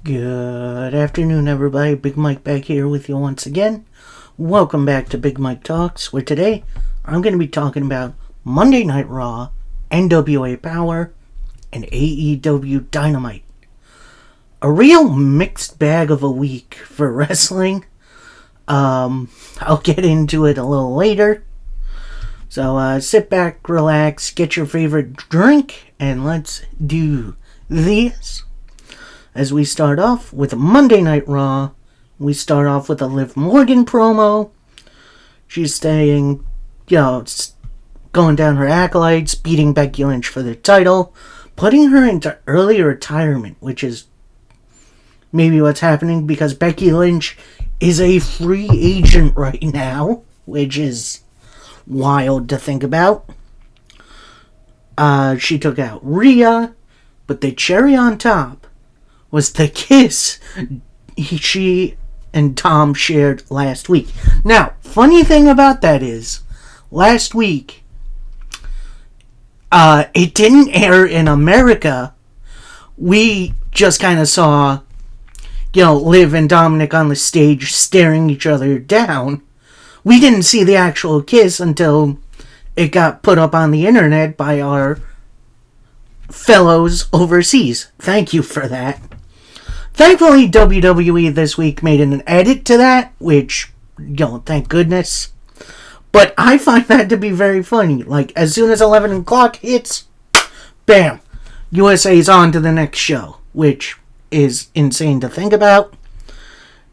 Good afternoon, everybody. Big Mike back here with you once again. Welcome back to Big Mike Talks, where today I'm going to be talking about Monday Night Raw, NWA Power, and AEW Dynamite. A real mixed bag of a week for wrestling. I'll get into it a little later. So sit back, relax, get your favorite drink, and let's do this. As we start off with Monday Night Raw, we start off with a Liv Morgan promo. She's saying, going down her acolytes, beating Becky Lynch for the title, putting her into early retirement, which is maybe what's happening because Becky Lynch is a free agent right now, which is wild to think about. She took out Rhea, but the cherry on top was the kiss she and Tom shared last week. Now, funny thing about that is, last week, it didn't air in America. We just kind of saw, Liv and Dominic on the stage staring each other down. We didn't see the actual kiss until it got put up on the internet by our fellows overseas. Thank you for that. Thankfully, WWE this week made an edit to that, which, thank goodness. But I find that to be very funny. Like, as soon as 11 o'clock hits, bam, USA's on to the next show, which is insane to think about.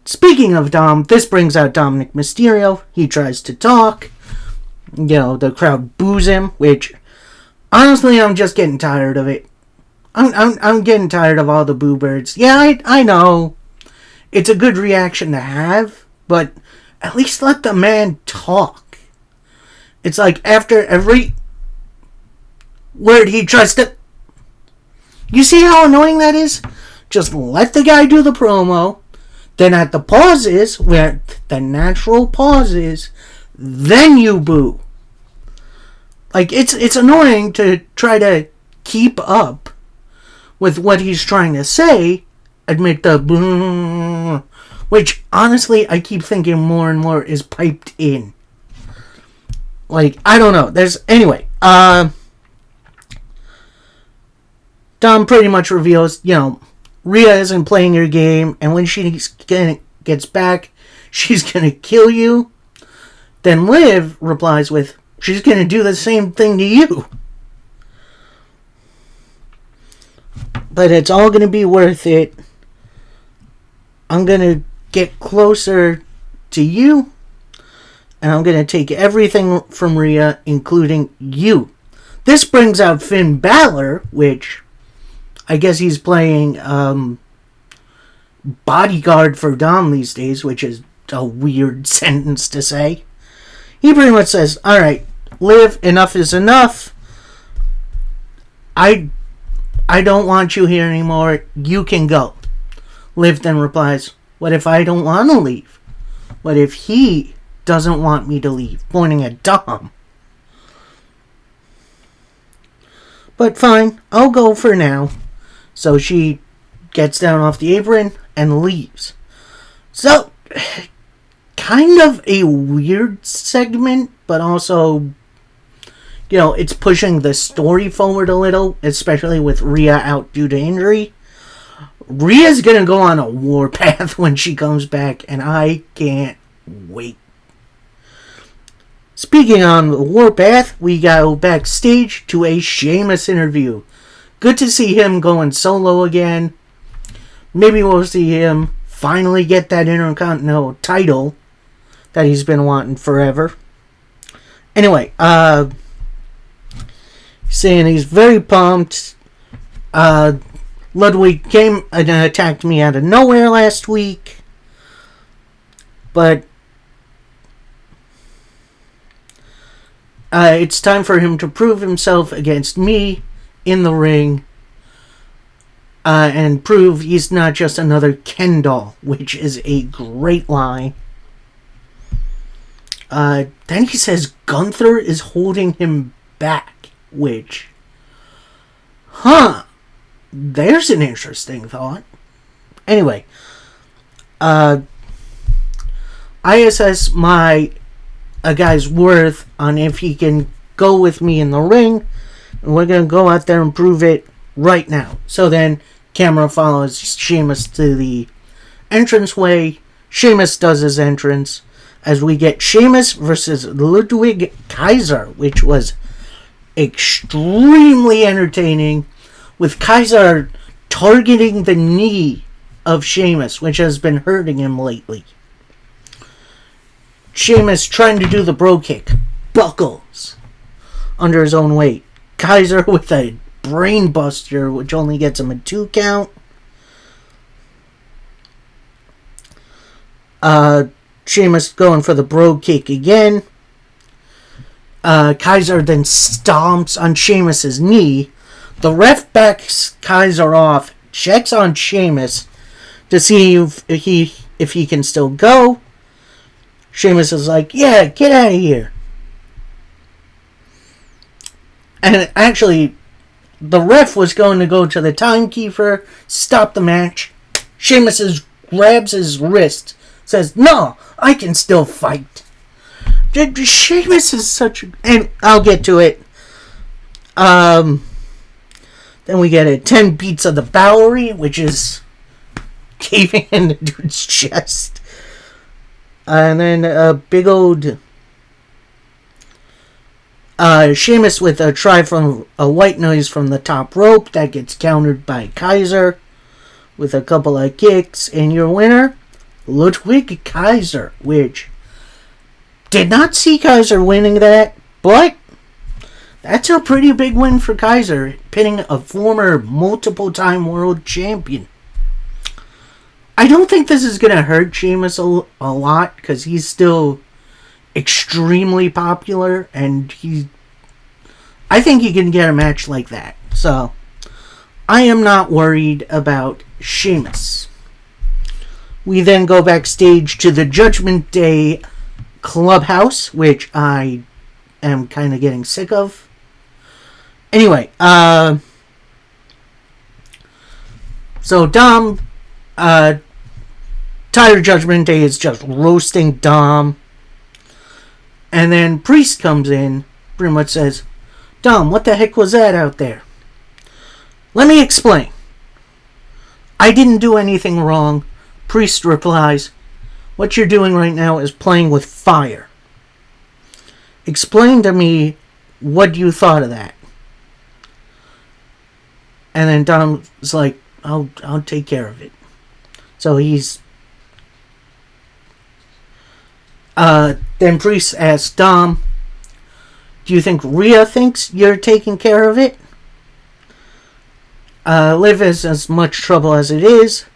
Speaking of Dom, this brings out Dominic Mysterio. He tries to talk. The crowd boos him, which, honestly, I'm just getting tired of it. I'm getting tired of all the boo birds. Yeah, I know. It's a good reaction to have, but at least let the man talk. It's like after every word he tries to... You see how annoying that is? Just let the guy do the promo. Then at the pauses, where the natural pause is, then you boo. Like, it's annoying to try to keep up with what he's trying to say, admit the boom, which honestly I keep thinking more and more is piped in. Like, I don't know. Anyway, Dom pretty much reveals, Rhea isn't playing your game, and when she gets back, she's gonna kill you. Then Liv replies with, she's gonna do the same thing to you. But it's all going to be worth it. I'm going to get closer to you. And I'm going to take everything from Rhea, including you. This brings out Finn Balor, which I guess he's playing bodyguard for Dom these days, which is a weird sentence to say. He pretty much says, alright, Liv, enough is enough. I don't want you here anymore. You can go. Liv then replies, what if I don't want to leave? What if he doesn't want me to leave? Pointing at Dom. But fine, I'll go for now. So she gets down off the apron and leaves. So, kind of a weird segment, but also... it's pushing the story forward a little, especially with Rhea out due to injury. Rhea's going to go on a warpath when she comes back, and I can't wait. Speaking on the warpath, we go backstage to a Sheamus interview. Good to see him going solo again. Maybe we'll see him finally get that Intercontinental title that he's been wanting forever. Anyway, saying he's very pumped. Ludwig came and attacked me out of nowhere last week. But it's time for him to prove himself against me in the ring. And prove he's not just another Ken doll, which is a great line. Then he says Gunther is holding him back, which, there's an interesting thought. Anyway, I assess a guy's worth on if he can go with me in the ring. And we're going to go out there and prove it right now. So then, camera follows Sheamus to the entranceway. Sheamus does his entrance as we get Sheamus versus Ludwig Kaiser, which was extremely entertaining, with Kaiser targeting the knee of Sheamus, which has been hurting him lately. Sheamus trying to do the bro kick, buckles under his own weight. Kaiser with a brain buster, which only gets him a 2 count. Sheamus going for the bro kick again. Kaiser then stomps on Sheamus's knee. The ref backs Kaiser off, checks on Sheamus to see if he can still go. Sheamus is like, yeah, get out of here. And actually, the ref was going to go to the timekeeper, stop the match. Sheamus grabs his wrist, says, no, I can still fight. Sheamus is such a... And I'll get to it. Then we get a 10 beats of the Bowery, which is caving in the dude's chest. And then a big old... Sheamus with a try from a white noise from the top rope. That gets countered by Kaiser with a couple of kicks. And your winner, Ludwig Kaiser, which did not see Kaiser winning that, but that's a pretty big win for Kaiser, pinning a former multiple-time world champion. I don't think this is going to hurt Sheamus a lot, because he's still extremely popular, and I think he can get a match like that. So, I am not worried about Sheamus. We then go backstage to the Judgment Day Clubhouse, which I am kind of getting sick of. Anyway, so Dom, Tyler Judgment Day is just roasting Dom. And then Priest comes in, pretty much says, Dom, what the heck was that out there? Let me explain. I didn't do anything wrong. Priest replies, what you're doing right now is playing with fire. Explain to me what you thought of that. And then Dom's like, I'll take care of it. So he's... then Priest asks Dom, do you think Rhea thinks you're taking care of it? Liv is as much trouble as it is,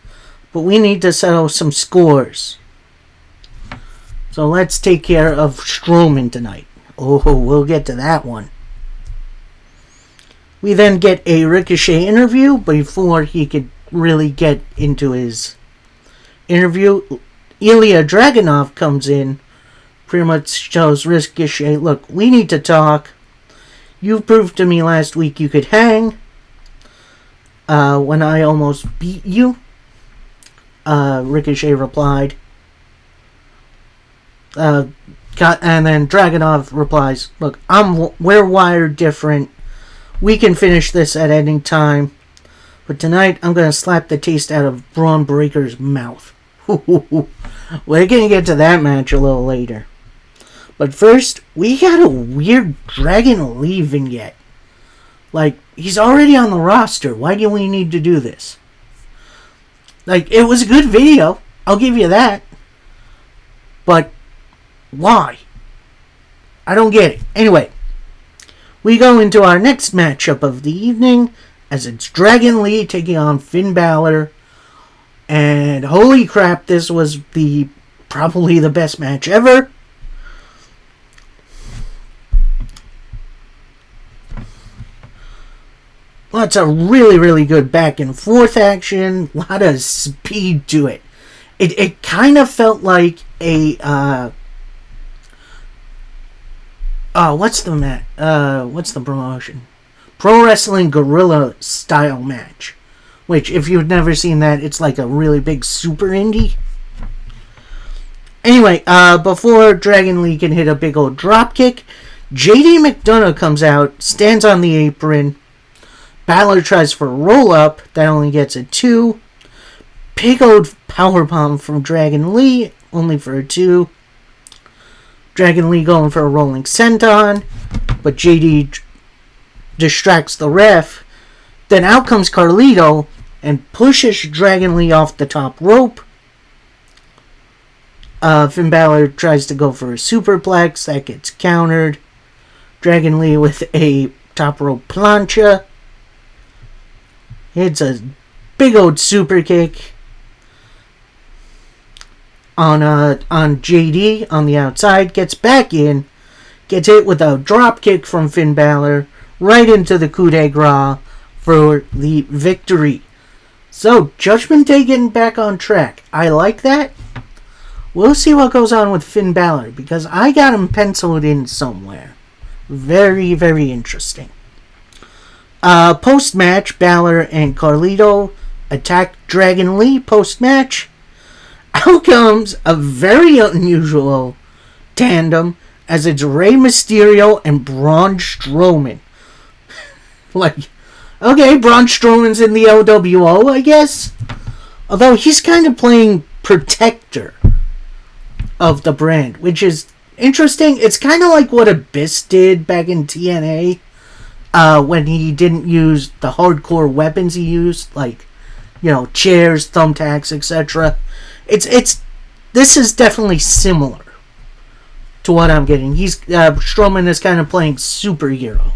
but we need to settle some scores. So let's take care of Strowman tonight. Oh, we'll get to that one. We then get a Ricochet interview. Before he could really get into his interview, Ilya Dragunov comes in, pretty much shows Ricochet, look, we need to talk. You proved to me last week you could hang. When I almost beat you. Ricochet replied. And then Dragunov replies, look, we're wired different. We can finish this at any time. But tonight, I'm going to slap the taste out of Braun Breaker's mouth. We're going to get to that match a little later. But first, we got a weird Dragon Lee vignette. Like, he's already on the roster. Why do we need to do this? Like, it was a good video. I'll give you that. But why? I don't get it. Anyway, we go into our next matchup of the evening, as it's Dragon Lee taking on Finn Balor. And holy crap, this was probably the best match ever. Lots of really, really good back and forth action. A lot of speed to it. It kind of felt like a what's the promotion? Pro Wrestling Guerrilla style match, which, if you've never seen that, it's like a really big super indie. Anyway, before Dragon Lee can hit a big old drop kick, JD McDonagh comes out, stands on the apron. Balor tries for a roll-up. That only gets a 2. Big old powerbomb from Dragon Lee, only for a 2. Dragon Lee going for a rolling senton, but JD distracts the ref. Then out comes Carlito and pushes Dragon Lee off the top rope. Finn Balor tries to go for a superplex. That gets countered. Dragon Lee with a top rope plancha. Hits a big old super kick on JD on the outside. Gets back in. Gets hit with a drop kick from Finn Balor right into the coup de grace for the victory. So, Judgment Day getting back on track. I like that. We'll see what goes on with Finn Balor, because I got him penciled in somewhere. Very, very interesting. Post-match, Balor and Carlito attack Dragon Lee post-match. Out comes a very unusual tandem, as it's Rey Mysterio and Braun Strowman. Okay, Braun Strowman's in the LWO, I guess. Although he's kind of playing protector of the brand, which is interesting. It's kind of like what Abyss did back in TNA, when he didn't use the hardcore weapons he used, like, chairs, thumbtacks, etc. This is definitely similar to what I'm getting. Strowman is kind of playing superhero.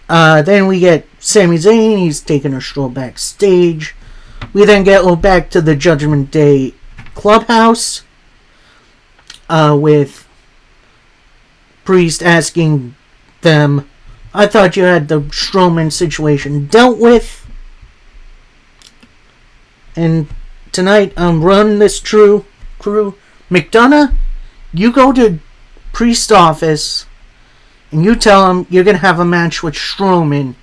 Then we get Sami Zayn. He's taking a stroll backstage. We then get back to the Judgment Day clubhouse, with Priest asking them, I thought you had the Strowman situation dealt with. And tonight, run this crew. McDonagh, you go to Priest's office and you tell him you're going to have a match with Strowman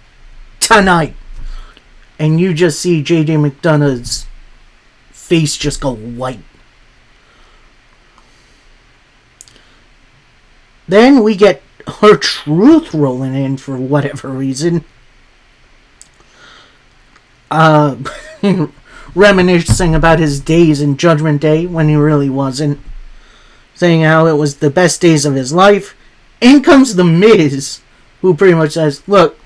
tonight. And you just see JD McDonagh's face just go white. Then we get R-Truth rolling in for whatever reason. Reminiscing about his days in Judgment Day when he really wasn't. Saying how it was the best days of his life. In comes The Miz, who pretty much says, look,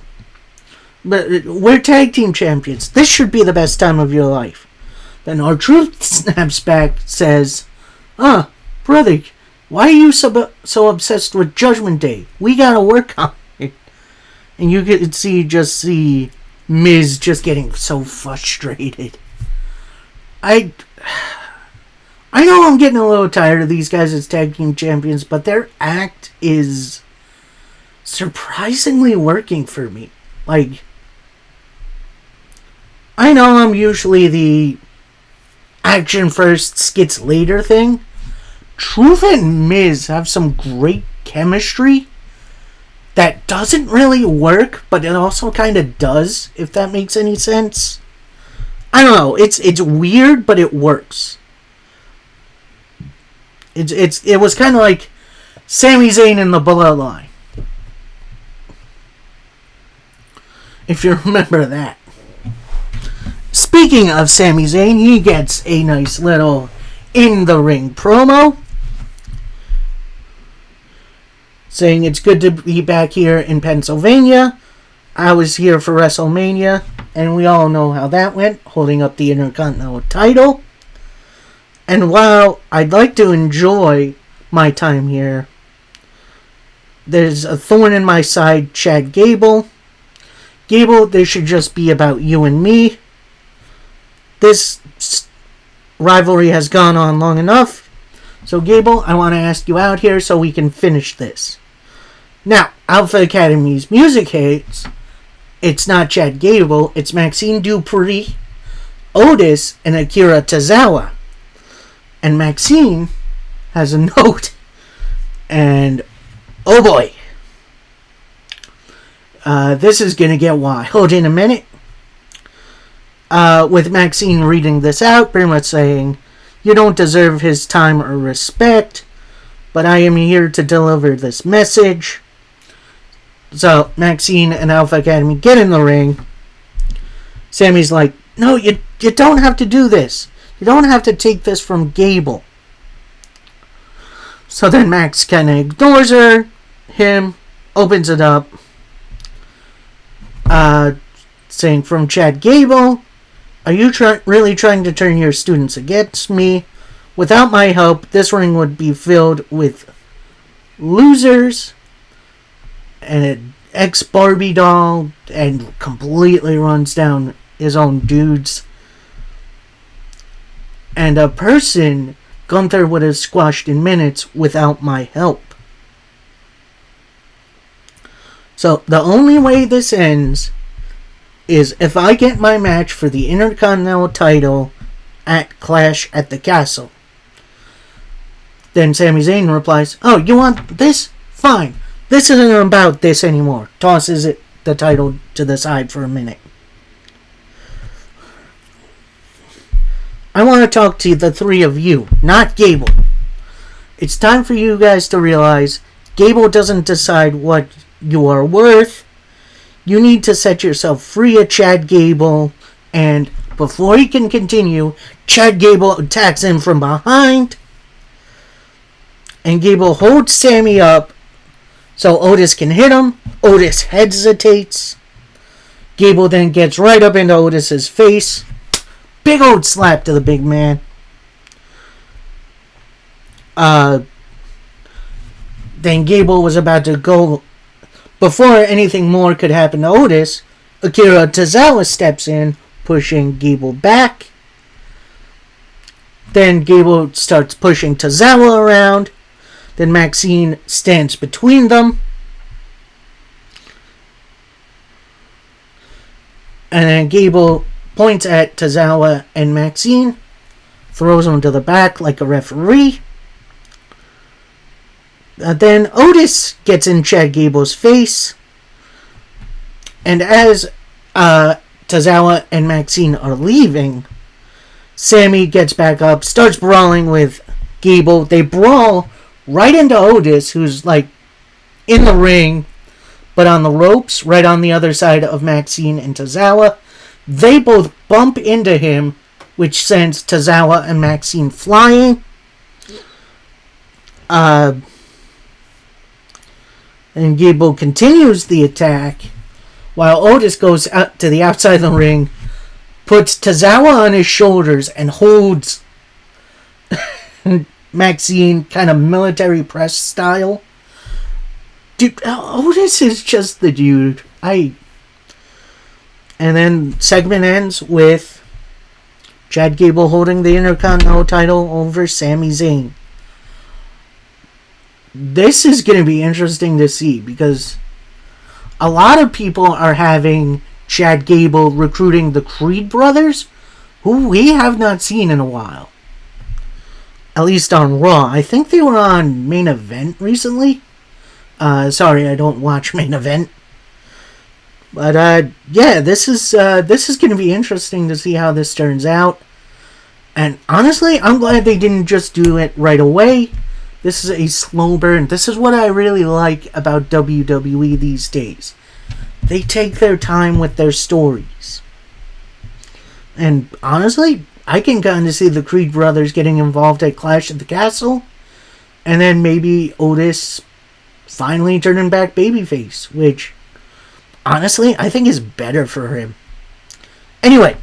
but we're tag team champions. This should be the best time of your life. Then R-Truth snaps back, says, brother, why are you so obsessed with Judgment Day? We gotta work on it. And you can see Miz just getting so frustrated. I know I'm getting a little tired of these guys as tag team champions, but their act is surprisingly working for me. I know I'm usually the action first, skits later thing. Truth and Miz have some great chemistry that doesn't really work, but it also kind of does, if that makes any sense. I don't know. It's weird, but it works. It was kind of like Sami Zayn in the Bloodline, if you remember that. Speaking of Sami Zayn, he gets a nice little in-the-ring promo saying it's good to be back here in Pennsylvania. I was here for WrestleMania, and we all know how that went, holding up the Intercontinental title. And while I'd like to enjoy my time here, there's a thorn in my side, Chad Gable. Gable, this should just be about you and me. This rivalry has gone on long enough. So Gable, I want to ask you out here so we can finish this. Now, Alpha Academy's music hits. It's not Chad Gable, it's Maxine Dupree, Otis, and Akira Tozawa. And Maxine has a note. And, oh boy. This is going to get wild in a minute. With Maxine reading this out, pretty much saying, "You don't deserve his time or respect, but I am here to deliver this message." So Maxine and Alpha Academy get in the ring. Sammy's like, "No, you don't have to do this. You don't have to take this from Gable." So then Max kind of ignores him, opens it up, saying, "From Chad Gable, are you really trying to turn your students against me? Without my help, this ring would be filled with losers," and an ex-Barbie doll, and completely runs down his own dudes. "And a person Gunther would have squashed in minutes without my help." So the only way this ends is if I get my match for the Intercontinental title at Clash at the Castle. Then Sami Zayn replies, "Oh, you want this? Fine. This isn't about this anymore." Tosses the title to the side for a minute. "I want to talk to the three of you, not Gable. It's time for you guys to realize Gable doesn't decide what you are worth. You need to set yourself free of Chad Gable." And before he can continue, Chad Gable attacks him from behind. And Gable holds Sammy up so Otis can hit him. Otis hesitates. Gable then gets right up into Otis's face. Big old slap to the big man. Then Gable was about to go. Before anything more could happen to Otis, Akira Tozawa steps in, pushing Gable back. Then Gable starts pushing Tozawa around. Then Maxine stands between them. And then Gable points at Tozawa and Maxine, throws them to the back like a referee. Then Otis gets in Chad Gable's face. And as Tozawa and Maxine are leaving, Sammy gets back up, starts brawling with Gable. They brawl right into Otis, who's like in the ring, but on the ropes, right on the other side of Maxine and Tozawa. They both bump into him, which sends Tozawa and Maxine flying. And Gable continues the attack, while Otis goes out to the outside of the ring, puts Tozawa on his shoulders, and holds Maxine kind of military press style. Dude, Otis is just the dude. And then segment ends with Chad Gable holding the Intercontinental title over Sami Zayn. This is going to be interesting to see because a lot of people are having Chad Gable recruiting the Creed brothers, who we have not seen in a while. At least on Raw. I think they were on Main Event recently. Sorry, I don't watch Main Event. But yeah, this is going to be interesting to see how this turns out. And honestly, I'm glad they didn't just do it right away. This is a slow burn. This is what I really like about WWE these days. They take their time with their stories. And honestly, I can kind of see the Creed brothers getting involved at Clash at the Castle. And then maybe Otis finally turning back babyface, which honestly, I think is better for him. Anyway,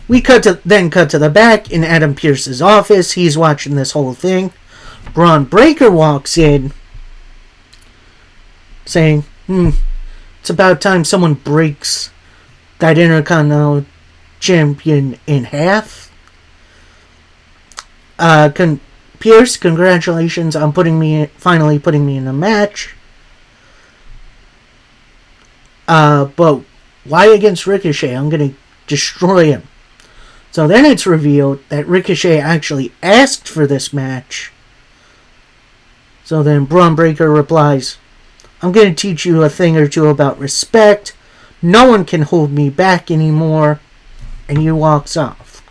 we cut to the back in Adam Pearce's office. He's watching this whole thing. Braun Breaker walks in, saying, "It's about time someone breaks that Intercontinental Champion in half." Pierce, congratulations on finally putting me in a match. But why against Ricochet? I'm going to destroy him. So then it's revealed that Ricochet actually asked for this match. So then Braun Breaker replies, I'm going to teach you a thing or two about respect. No one can hold me back anymore. And he walks off.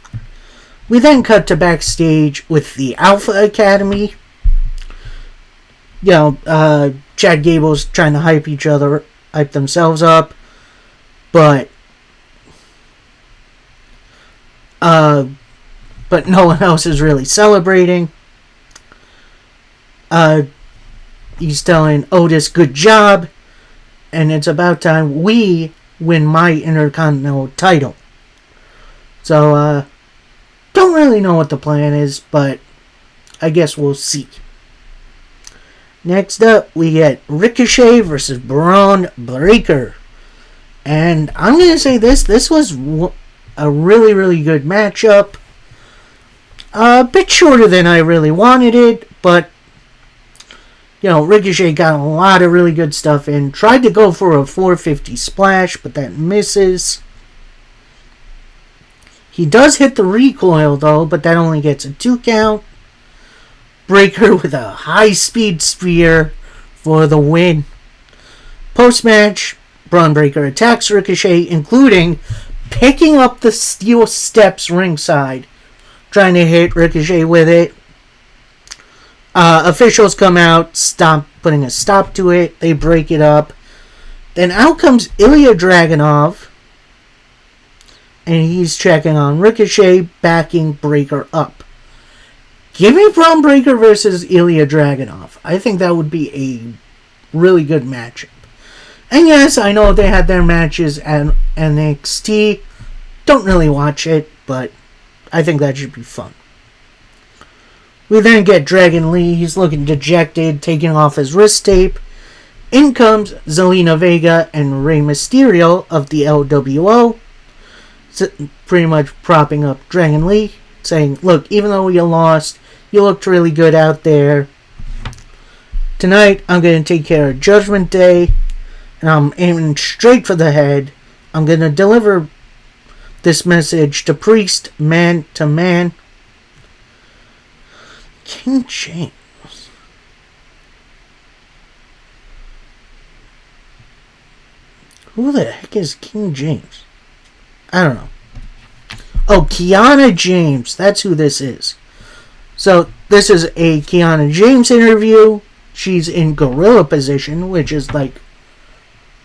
We then cut to backstage with the Alpha Academy. Chad Gable's trying to hype themselves up. But no one else is really celebrating. He's telling Otis, good job. And it's about time we win my Intercontinental title. So, don't really know what the plan is, but I guess we'll see. Next up, we get Ricochet versus Braun Breaker. And I'm going to say this was a really, really good matchup. A bit shorter than I really wanted it, but Ricochet got a lot of really good stuff in. Tried to go for a 450 splash, but that misses. He does hit the recoil, though, but that only gets a 2 count. Breaker with a high-speed spear for the win. Post-match, Braun Breaker attacks Ricochet, including picking up the steel steps ringside, trying to hit Ricochet with it. Officials come out, putting a stop to it. They break it up. Then out comes Ilya Dragunov, and he's checking on Ricochet, backing Breaker up. Give me Braun Breaker versus Ilya Dragunov. I think that would be a really good matchup. And yes, I know they had their matches at NXT. Don't really watch it, but I think that should be fun. We then get Dragon Lee. He's looking dejected, taking off his wrist tape. In comes Zelina Vega and Rey Mysterio of the LWO. Pretty much propping up Dragon Lee, saying, look, even though you lost, you looked really good out there. Tonight, I'm going to take care of Judgment Day, and I'm aiming straight for the head. I'm going to deliver this message to Priest, man to man. King James. Who the heck is King James? I don't know. Oh, Kiana James. That's who this is. So, this is a Kiana James interview. She's in gorilla position, which is like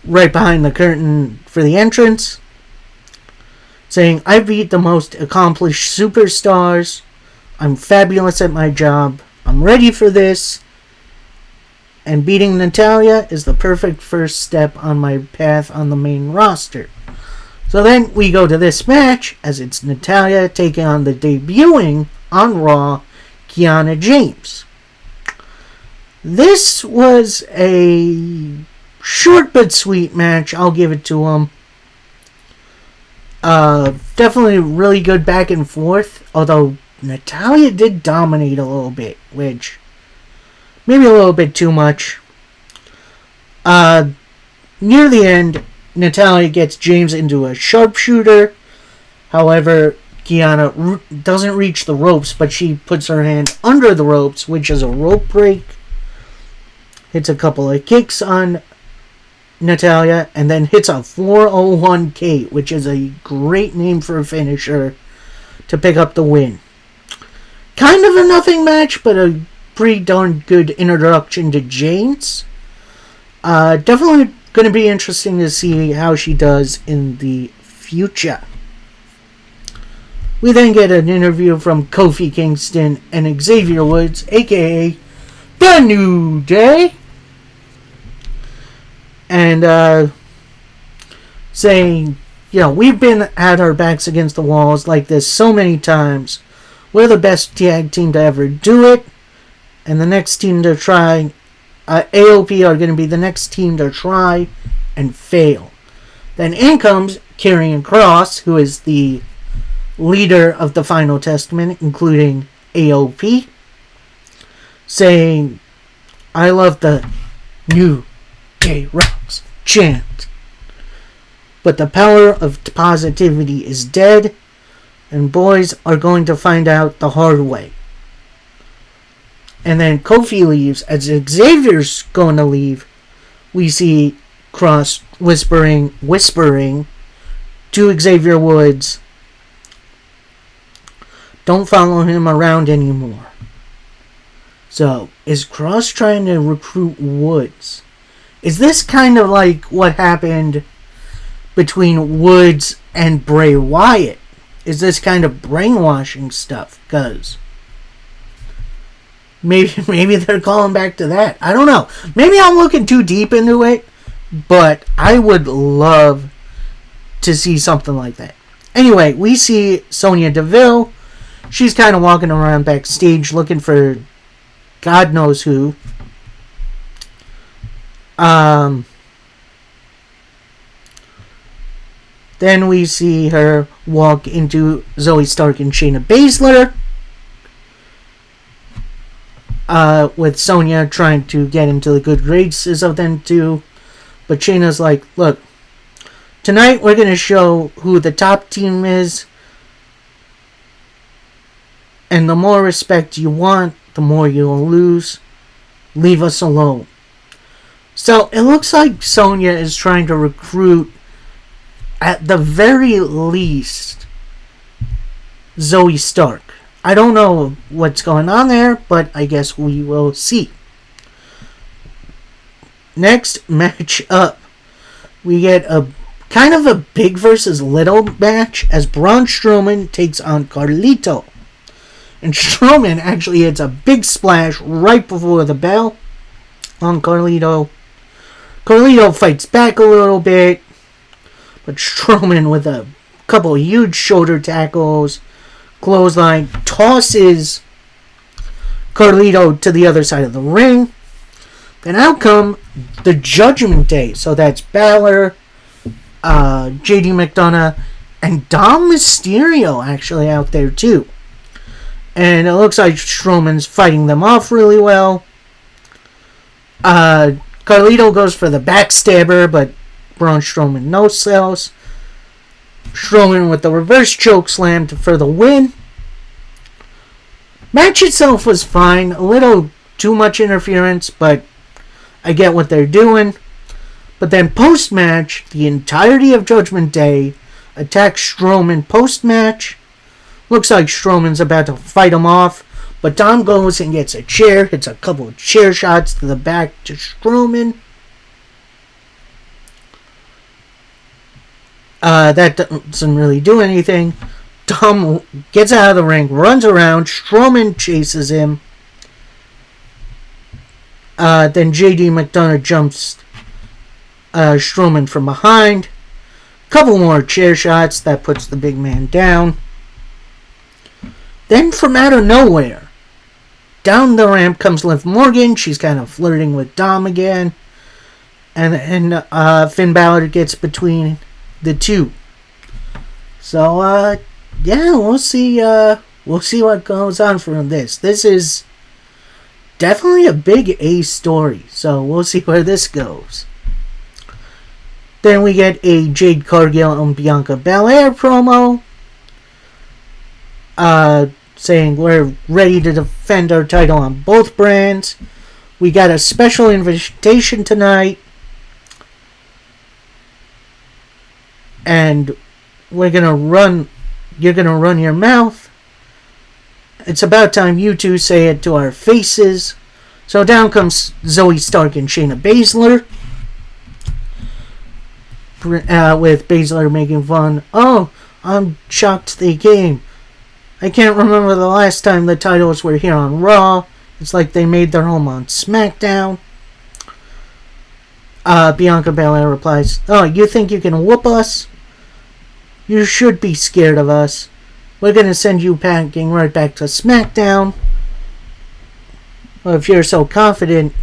right behind the curtain for the entrance. Saying, I beat the most accomplished superstars. I'm fabulous at my job. I'm ready for this. And beating Natalya is the perfect first step on my path on the main roster. So then we go to this match, as it's Natalya taking on the debuting on Raw, Kiana James. This was a short but sweet match. I'll give it to them. Definitely really good back and forth. Although Natalya did dominate a little bit, which maybe a little bit too much. Near the end, Natalya gets James into a sharpshooter. However, Kiana doesn't reach the ropes, but she puts her hand under the ropes, which is a rope break. Hits a couple of kicks on Natalya, and then hits a 401k, which is a great name for a finisher, to pick up the win. Kind of a nothing match, but a pretty darn good introduction to James. Definitely going to be interesting to see how she does in the future. We then get an interview from Kofi Kingston and Xavier Woods, aka The New Day. And saying, we've been at our backs against the walls like this so many times. We're the best tag team to ever do it. And the next team to try, AOP are going to be the next team to try and fail. Then in comes Karrion Kross, who is the leader of the Final Testament, including AOP, saying, I love the New Day Rocks chant. But the power of positivity is dead, and boys are going to find out the hard way. And then Kofi leaves as Xavier's going to leave, we see Cross whispering to Xavier Woods, don't follow him around anymore. So, is Cross trying to recruit Woods? Is this kind of like what happened between Woods and Bray Wyatt? Is this kind of brainwashing stuff? Because maybe they're calling back to that. I don't know. Maybe I'm looking too deep into it, but I would love to see something like that. Anyway, we see Sonya Deville. She's kind of walking around backstage looking for God knows who. Then we see her walk into Zoe Stark and Shayna Baszler. With Sonya trying to get into the good graces of them two. But Shayna's like, look, tonight we're going to show who the top team is. And the more respect you want, the more you'll lose. Leave us alone. So it looks like Sonya is trying to recruit, at the very least, Zoe Stark. I don't know what's going on there, but I guess we will see. Next match up, we get a kind of a big versus little match as Braun Strowman takes on Carlito. And Strowman actually hits a big splash right before the bell on Carlito. Carlito fights back a little bit, but Strowman with a couple of huge shoulder tackles, clothesline, tosses Carlito to the other side of the ring. Then out come the Judgment Day. So that's Balor, JD McDonough, and Dom Mysterio actually out there too. And it looks like Strowman's fighting them off really well. Carlito goes for the backstabber, but Braun Strowman no-sells. Strowman with the reverse choke slam for the win. Match itself was fine. A little too much interference, but I get what they're doing. But then post-match, the entirety of Judgment Day attacks Strowman post-match. Looks like Strowman's about to fight him off, but Dom goes and gets a chair, hits a couple of chair shots to the back to Strowman. That doesn't really do anything. Dom gets out of the ring, runs around, Strowman chases him. Then JD McDonough jumps Strowman from behind. Couple more chair shots, that puts the big man down. Then from out of nowhere, down the ramp comes Liv Morgan. She's kind of flirting with Dom again. And Finn Balor gets between the two. So, yeah, we'll see what goes on from this. This is definitely a big A story. So, we'll see where this goes. Then we get a Jade Cargill and Bianca Belair promo. Saying we're ready to defend our title on both brands. We got a special invitation tonight. And you're gonna run your mouth. It's about time you two say it to our faces. So down comes Zoe Stark and Shayna Baszler. With Baszler making fun. Oh, I'm shocked they came. I can't remember the last time the titles were here on Raw. It's like they made their home on SmackDown. Bianca Belair replies, oh, you think you can whoop us? You should be scared of us. We're going to send you packing right back to SmackDown. Well, if you're so confident,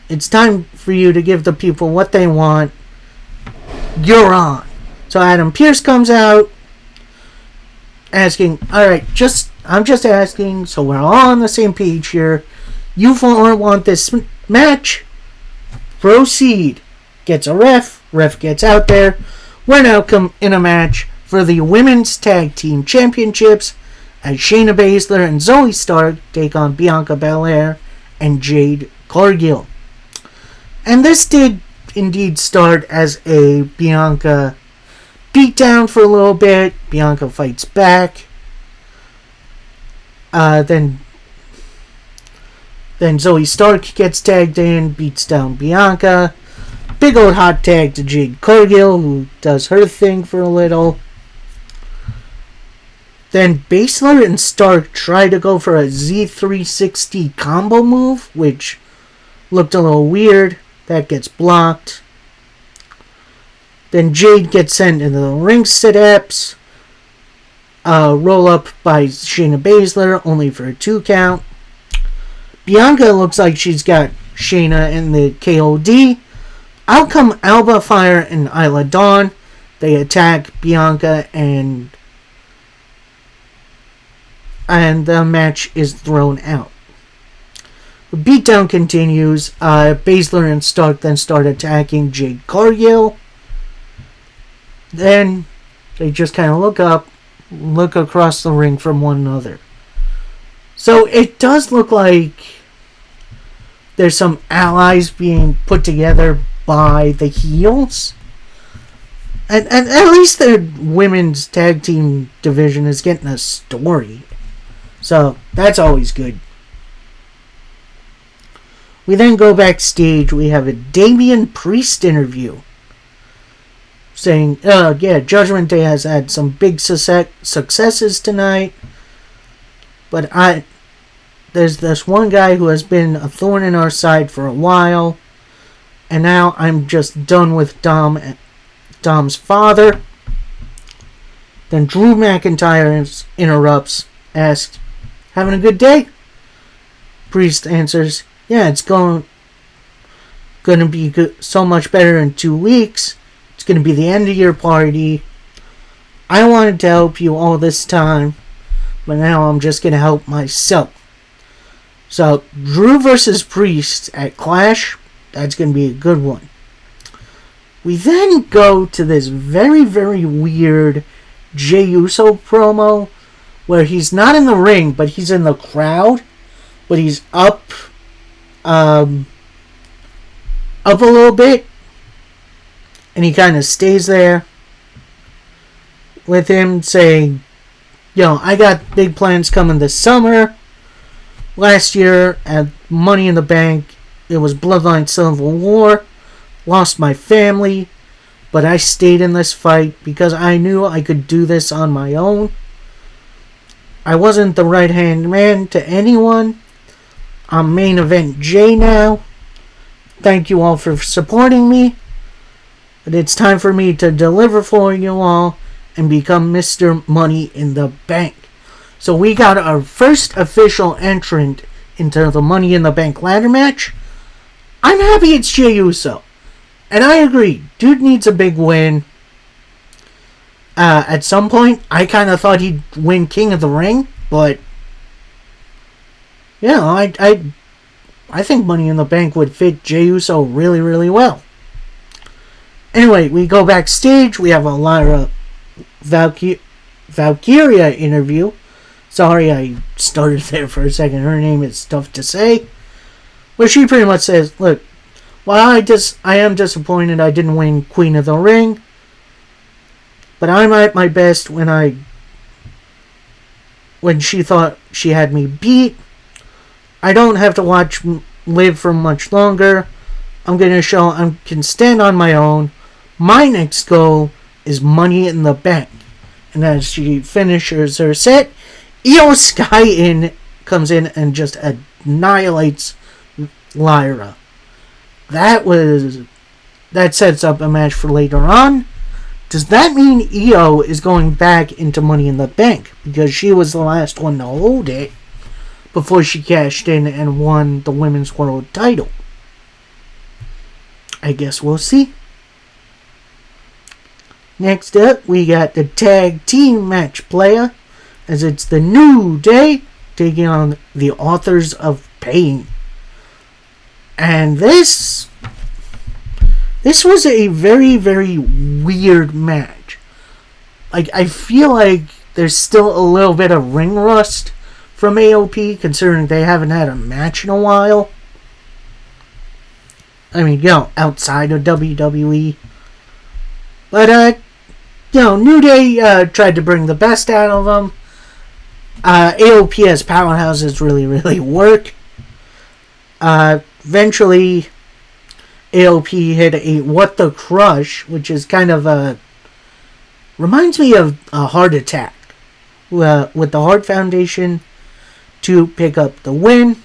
it's time for you to give the people what they want. You're on. So Adam Pearce comes out. Asking, alright, I'm just asking, so we're all on the same page here. You four want this match? Proceed. Gets a ref gets out there. We're now in a match for the Women's Tag Team Championships as Shayna Baszler and Zoe Stark take on Bianca Belair and Jade Cargill. And this did indeed start as a Bianca beatdown for a little bit. Bianca fights back. Then Zoe Stark gets tagged in, beats down Bianca. Big old hot tag to Jade Cargill, who does her thing for a little. Then Baszler and Stark try to go for a Z360 combo move, which looked a little weird. That gets blocked. Then Jade gets sent into the ring steps. Roll up by Shayna Baszler, only for a 2 count. Bianca looks like she's got Shayna in the KOD. Out come Alba Fire and Isla Dawn. They attack Bianca and the match is thrown out. The beatdown continues. Baszler and Stark then start attacking Jade Cargill. Then they just kind of look across the ring from one another. So it does look like there's some allies being put together by the heels. And at least their women's tag team division is getting a story. So that's always good. We then go backstage. We have a Damian Priest interview. Saying, Judgment Day has had some big successes tonight. But there's this one guy who has been a thorn in our side for a while. And now I'm just done with Dom's father. Then Drew McIntyre interrupts, asks, "Having a good day?" Priest answers, "Yeah, it's going to be so much better in 2 weeks. It's going to be the end of your party. I wanted to help you all this time, but now I'm just going to help myself." So, Drew versus Priest at Clash, that's going to be a good one. We then go to this very, very weird Jey Uso promo where he's not in the ring, but he's in the crowd, but he's up a little bit, and he kind of stays there with him saying, I got big plans coming this summer. Last year at Money in the Bank, it was Bloodline Civil War. Lost my family, but I stayed in this fight because I knew I could do this on my own. I wasn't the right-hand man to anyone. I'm Main Event Jay now. Thank you all for supporting me. But it's time for me to deliver for you all and become Mr. Money in the Bank. So we got our first official entrant into the Money in the Bank ladder match. I'm happy it's Jey Uso. And I agree. Dude needs a big win. At some point, I kind of thought he'd win King of the Ring. But, I think Money in the Bank would fit Jey Uso really, really well. Anyway, we go backstage. We have a Lyra Valkyria interview. Sorry, I started there for a second. Her name is tough to say. Where she pretty much says, look, while I am disappointed I didn't win Queen of the Ring, but I'm at my best when she thought she had me beat. I don't have to watch Liv for much longer. I'm going to show I can stand on my own. My next goal is Money in the Bank. And as she finishes her set, Io Sky comes in and just annihilates Lyra. That sets up a match for later on. Does that mean Io is going back into Money in the Bank? Because she was the last one to hold it before she cashed in and won the Women's World title. I guess we'll see. Next up, we got the tag team match player, as it's the New Day taking on the Authors of Pain. And this was a very, very weird match. I feel like there's still a little bit of ring rust from AOP, considering they haven't had a match in a while. I mean, outside of WWE. But, New Day tried to bring the best out of them. AOP as powerhouses really, really work. Eventually, AOP hit a What the Crush, which is kind of reminds me of a Heart Attack. With the Heart Foundation to pick up the win.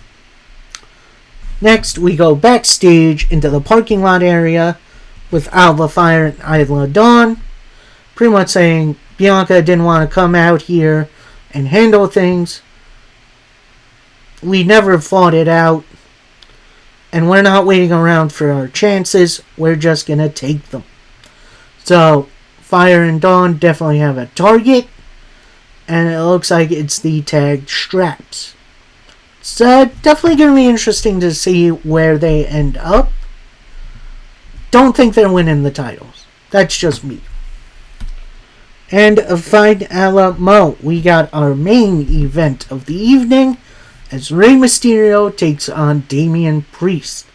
Next, we go backstage into the parking lot area with Alba Fire and Isla Dawn. Pretty much saying Bianca didn't want to come out here and handle things. We never fought it out. And we're not waiting around for our chances. We're just going to take them. So, Fire and Dawn definitely have a target. And it looks like it's the tag straps. It's definitely going to be interesting to see where they end up. Don't think they're winning the titles. That's just me. And Fight Alamo, we got our main event of the evening as Rey Mysterio takes on Damian Priest.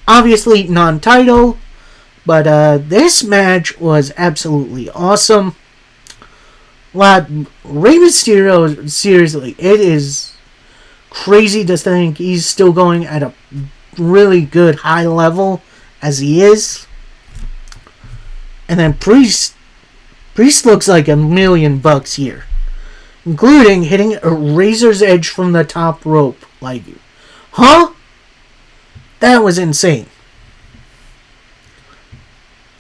Obviously non-title, but this match was absolutely awesome. Rey Mysterio, seriously, it is crazy to think he's still going at a really good high level as he is. And then Priest looks like $1 million here, including hitting a razor's edge from the top rope. Like, huh? That was insane.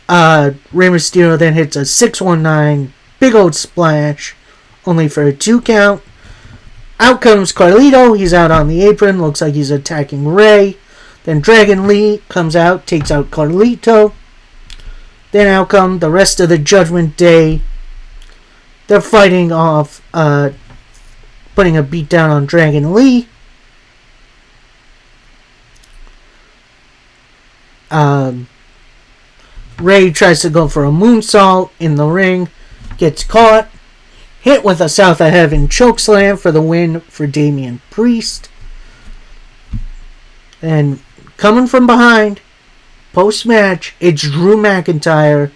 Rey Mysterio then hits a 619 big old splash, only for a 2 count. Out comes Carlito. He's out on the apron. Looks like he's attacking Rey. Then Dragon Lee comes out, takes out Carlito. Then out come the rest of the Judgment Day. They're fighting off, putting a beat down on Dragon Lee. Rey tries to go for a moonsault in the ring. Gets caught. Hit with a South of Heaven chokeslam for the win for Damian Priest. And coming from behind, post-match, it's Drew McIntyre.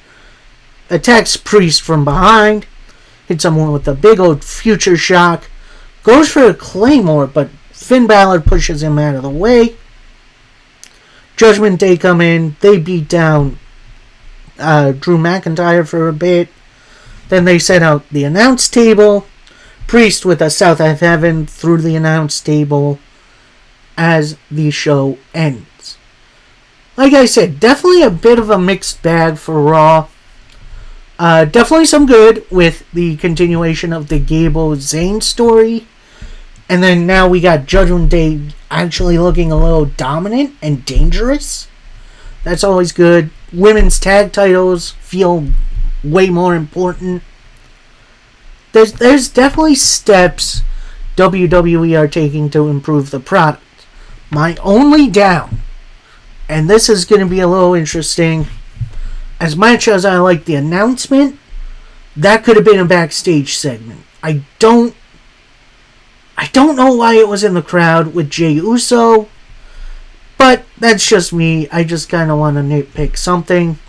Attacks Priest from behind. Hits someone with a big old future shock. Goes for a Claymore, but Finn Balor pushes him out of the way. Judgment Day come in. They beat down Drew McIntyre for a bit. Then they set out the announce table. Priest with a South of Heaven through the announce table as the show ends. Like I said, definitely a bit of a mixed bag for Raw. Definitely some good with the continuation of the Gable Zayn story. And then now we got Judgment Day actually looking a little dominant and dangerous. That's always good. Women's tag titles feel way more important. There's definitely steps WWE are taking to improve the product. My only down, and this is going to be a little interesting, as much as I like the announcement, that could have been a backstage segment. I don't know why it was in the crowd with Jey Uso, but that's just me. I just kind of want to nitpick something,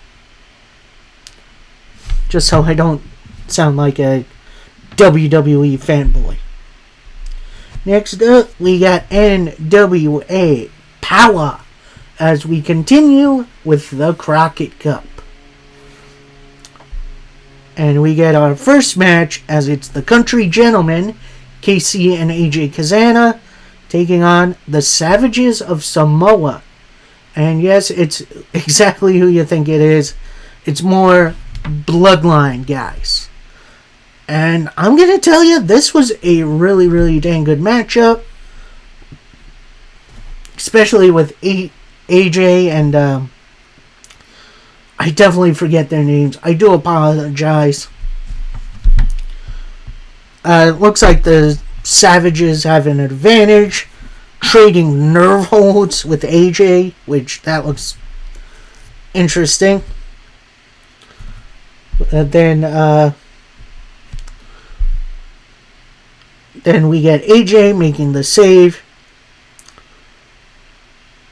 just so I don't sound like a WWE fanboy. Next up, we got NWA Power as we continue with the Crockett Cup. And we get our first match as it's the Country Gentlemen, KC and AJ Kazana, taking on the Savages of Samoa. And yes, it's exactly who you think it is. It's more Bloodline guys. And I'm going to tell you, this was a really, really dang good matchup. Especially with AJ and I definitely forget their names. I do apologize. Looks like the Savages have an advantage. Trading nerve holds with AJ, which that looks interesting. Then we get AJ making the save.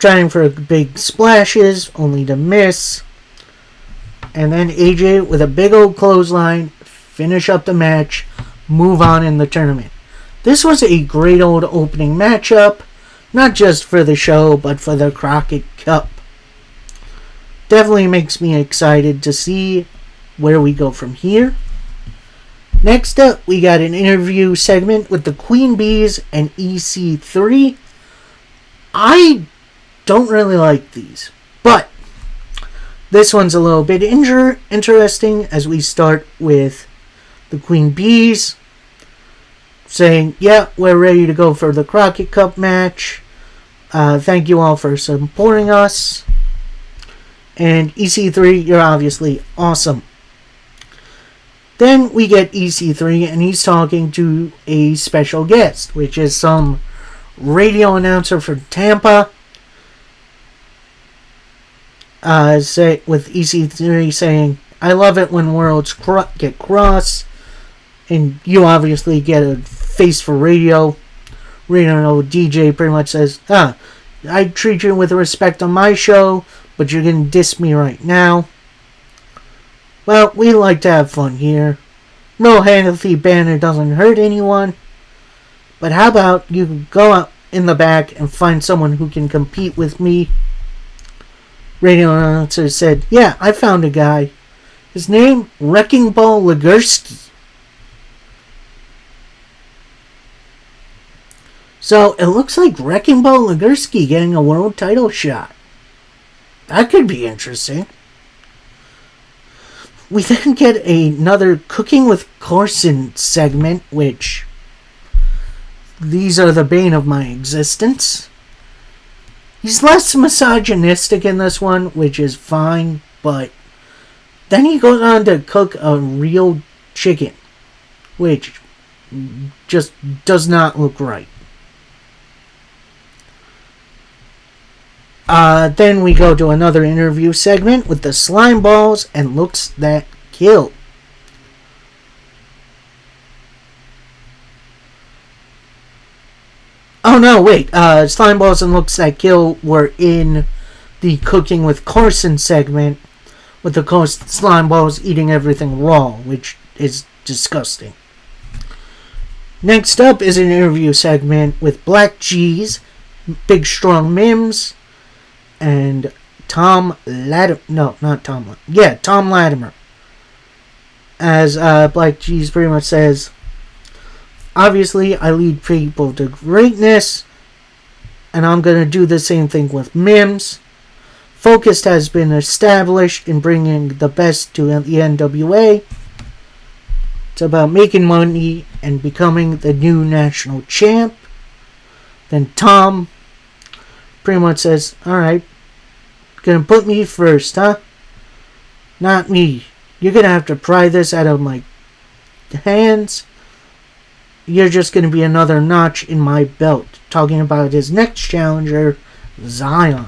trying for big splashes, only to miss. And then AJ with a big old clothesline, finish up the match, move on in the tournament. This was a great old opening matchup, not just for the show, but for the Crockett Cup. Definitely makes me excited to see where we go from here. Next up, we got an interview segment with the Queen Bees and EC3. I don't really like these, but this one's a little bit interesting as we start with the Queen Bees saying, yeah, we're ready to go for the Crockett Cup match. Thank you all for supporting us. And EC3, you're obviously awesome. Then we get EC3 and he's talking to a special guest, which is some radio announcer from Tampa. With EC3 saying, I love it when worlds get crossed. And you obviously get a face for radio. Radio DJ pretty much says, I treat you with respect on my show, but you're going to diss me right now. Well, we like to have fun here. No healthy banner doesn't hurt anyone. But how about you go out in the back and find someone who can compete with me? Radio announcer said, yeah, I found a guy. His name, Wrecking Ball Legursky. So it looks like Wrecking Ball Legursky getting a world title shot. That could be interesting. We then get another Cooking with Carson segment, which these are the bane of my existence. He's less misogynistic in this one, which is fine, but then he goes on to cook a real chicken, which just does not look right. Then we go to another interview segment with the Slime Balls and Looks That Kill. Oh no, wait. Slime Balls and Looks That Kill were in the Cooking with Carson segment with the Slime Balls eating everything raw, which is disgusting. Next up is an interview segment with Black G's, Big Strong Mims, and Tom Latimer. No, not Tom. Yeah, Tom Latimer. As Black G's pretty much says, obviously I lead people to greatness, and I'm going to do the same thing with Mims. Focus has been established in bringing the best to the NWA. It's about making money and becoming the new national champ. Then Tom pretty much says, alright, gonna put me first, huh? Not me. You're gonna have to pry this out of my hands. You're just gonna be another notch in my belt. Talking about his next challenger, Zion.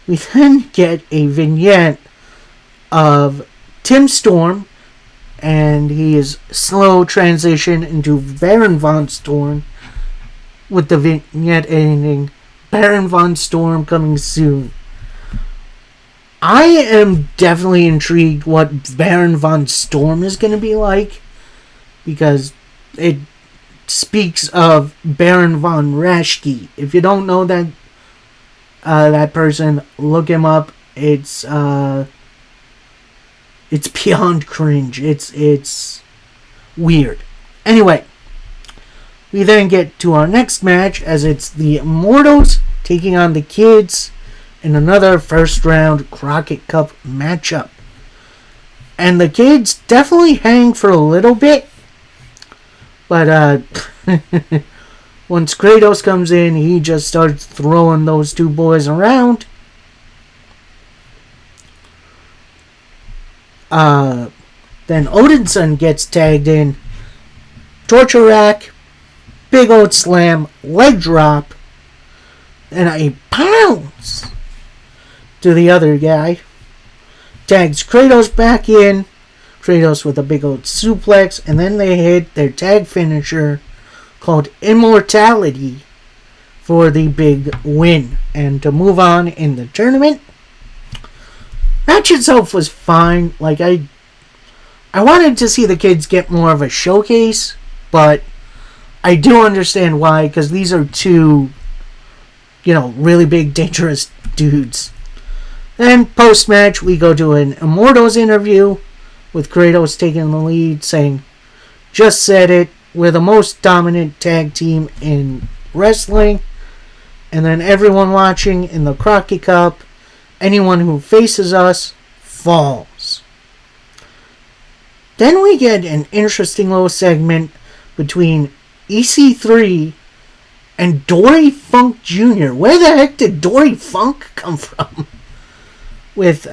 We then get a vignette of Tim Storm, and he is slow transition into Baron Von Storm, with the vignette ending, Baron Von Storm coming soon. I am definitely intrigued what Baron Von Storm is going to be like, because it speaks of Baron Von Raschke. If you don't know that person, look him up. It's beyond cringe. It's weird. Anyway, we then get to our next match, as it's the Immortals taking on the Kids in another first round Crockett Cup matchup. And the Kids definitely hang for a little bit, but once Kratos comes in, he just starts throwing those two boys around. Then Odinson gets tagged in. Torture rack, big old slam, leg drop, and a pounce to the other guy. Tags Kratos back in. Kratos with a big old suplex, and then they hit their tag finisher called Immortality for the big win and to move on in the tournament. Match itself was fine. Like, I wanted to see the kids get more of a showcase, but I do understand why, because these are two, really big, dangerous dudes. Then, post-match, we go to an Immortals interview with Kratos taking the lead, saying, "Just said it, we're the most dominant tag team in wrestling." And then everyone watching in the Crockett Cup, anyone who faces us falls. Then we get an interesting little segment between EC3 and Dory Funk Jr. Where the heck did Dory Funk come from? With,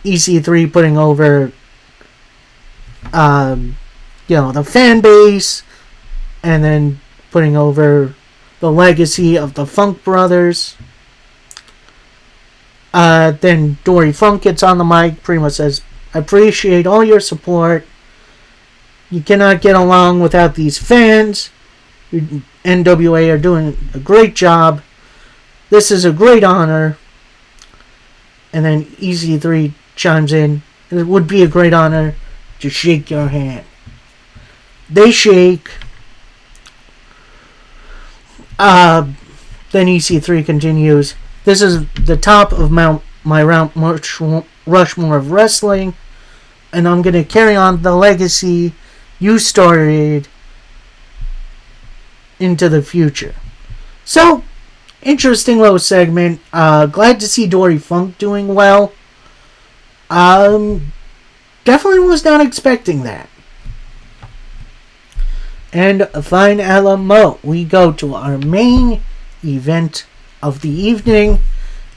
EC3 putting over, the fan base, and then putting over the legacy of the Funk brothers. Then Dory Funk gets on the mic, pretty much says, "I appreciate all your support. You cannot get along without these fans. NWA are doing a great job. This is a great honor." And then EC3 chimes in, "It would be a great honor to shake your hand." They shake. Then EC3 continues, "This is the top of my Mount Rushmore of wrestling, and I'm going to carry on the legacy you started into the future." So, interesting little segment. Glad to see Dory Funk doing well. Definitely was not expecting that. And fine Alamo, we go to our main event of the evening,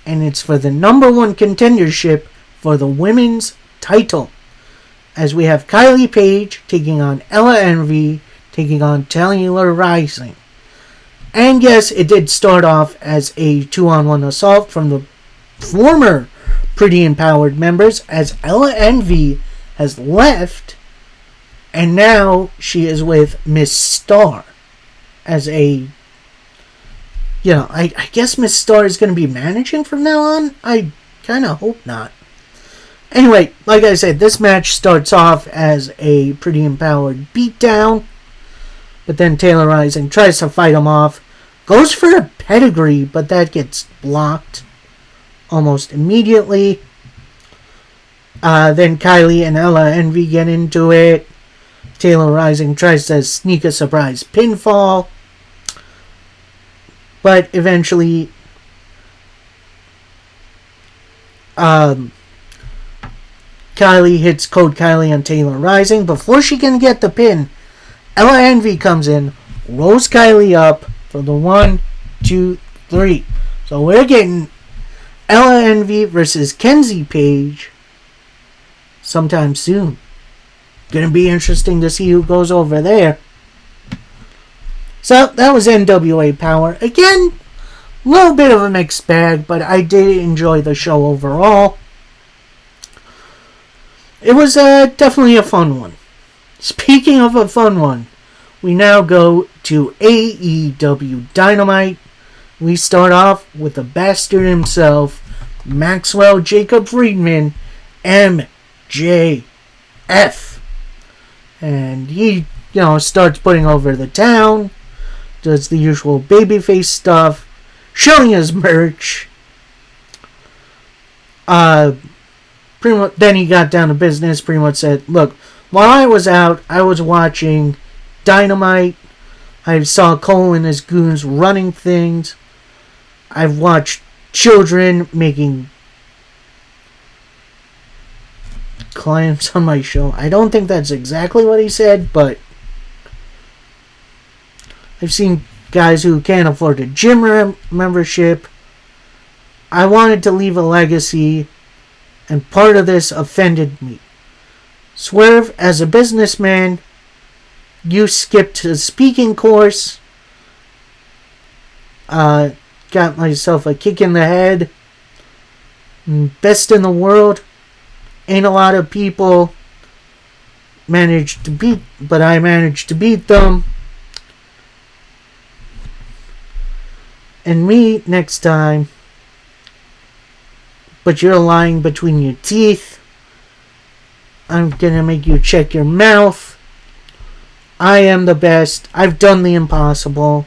and it's for the number one contendership for the women's title, as we have Kylie Paige taking on Ella Envy, taking on Taylor Rising. And yes, it did start off as a 2-on-1 assault from the former Pretty Empowered members, as Ella Envy has left, and now she is with Miss Star as a, I guess Miss Star is going to be managing from now on? I kind of hope not. Anyway, like I said, this match starts off as a Pretty Empowered beatdown, but then Taylor Rising tries to fight him off, goes for a pedigree, but that gets blocked almost immediately. Then Kylie and Ella Envy get into it. Taylor Rising tries to sneak a surprise pinfall, but eventually Kylie hits Code Kylie on Taylor Rising. Before she can get the pin, Ella Envy comes in, rolls Kylie up for the 1, 2, 3. So we're getting Ella Envy versus Kenzie Page sometime soon. Gonna be interesting to see who goes over there. So that was NWA Power. Again, a little bit of a mixed bag, but I did enjoy the show overall. It was definitely a fun one. Speaking of a fun one, we now go to AEW Dynamite. We start off with the bastard himself, Maxwell Jacob Friedman, MJF. And he, starts putting over the town, does the usual babyface stuff, showing his merch. Pretty much, then he got down to business, pretty much said, "Look, while I was out, I was watching Dynamite. I saw Cole and his goons running things. I've watched children making claims on my show." I don't think that's exactly what he said, but I've seen guys who can't afford a gym membership. I wanted to leave a legacy, and part of this offended me. Swerve, as a businessman, you skipped a speaking course. Got myself a kick in the head. Best in the world. Ain't a lot of people managed to beat, but I managed to beat them. and me next time. But you're lying between your teeth. I'm gonna make you check your mouth. I am the best. I've done the impossible.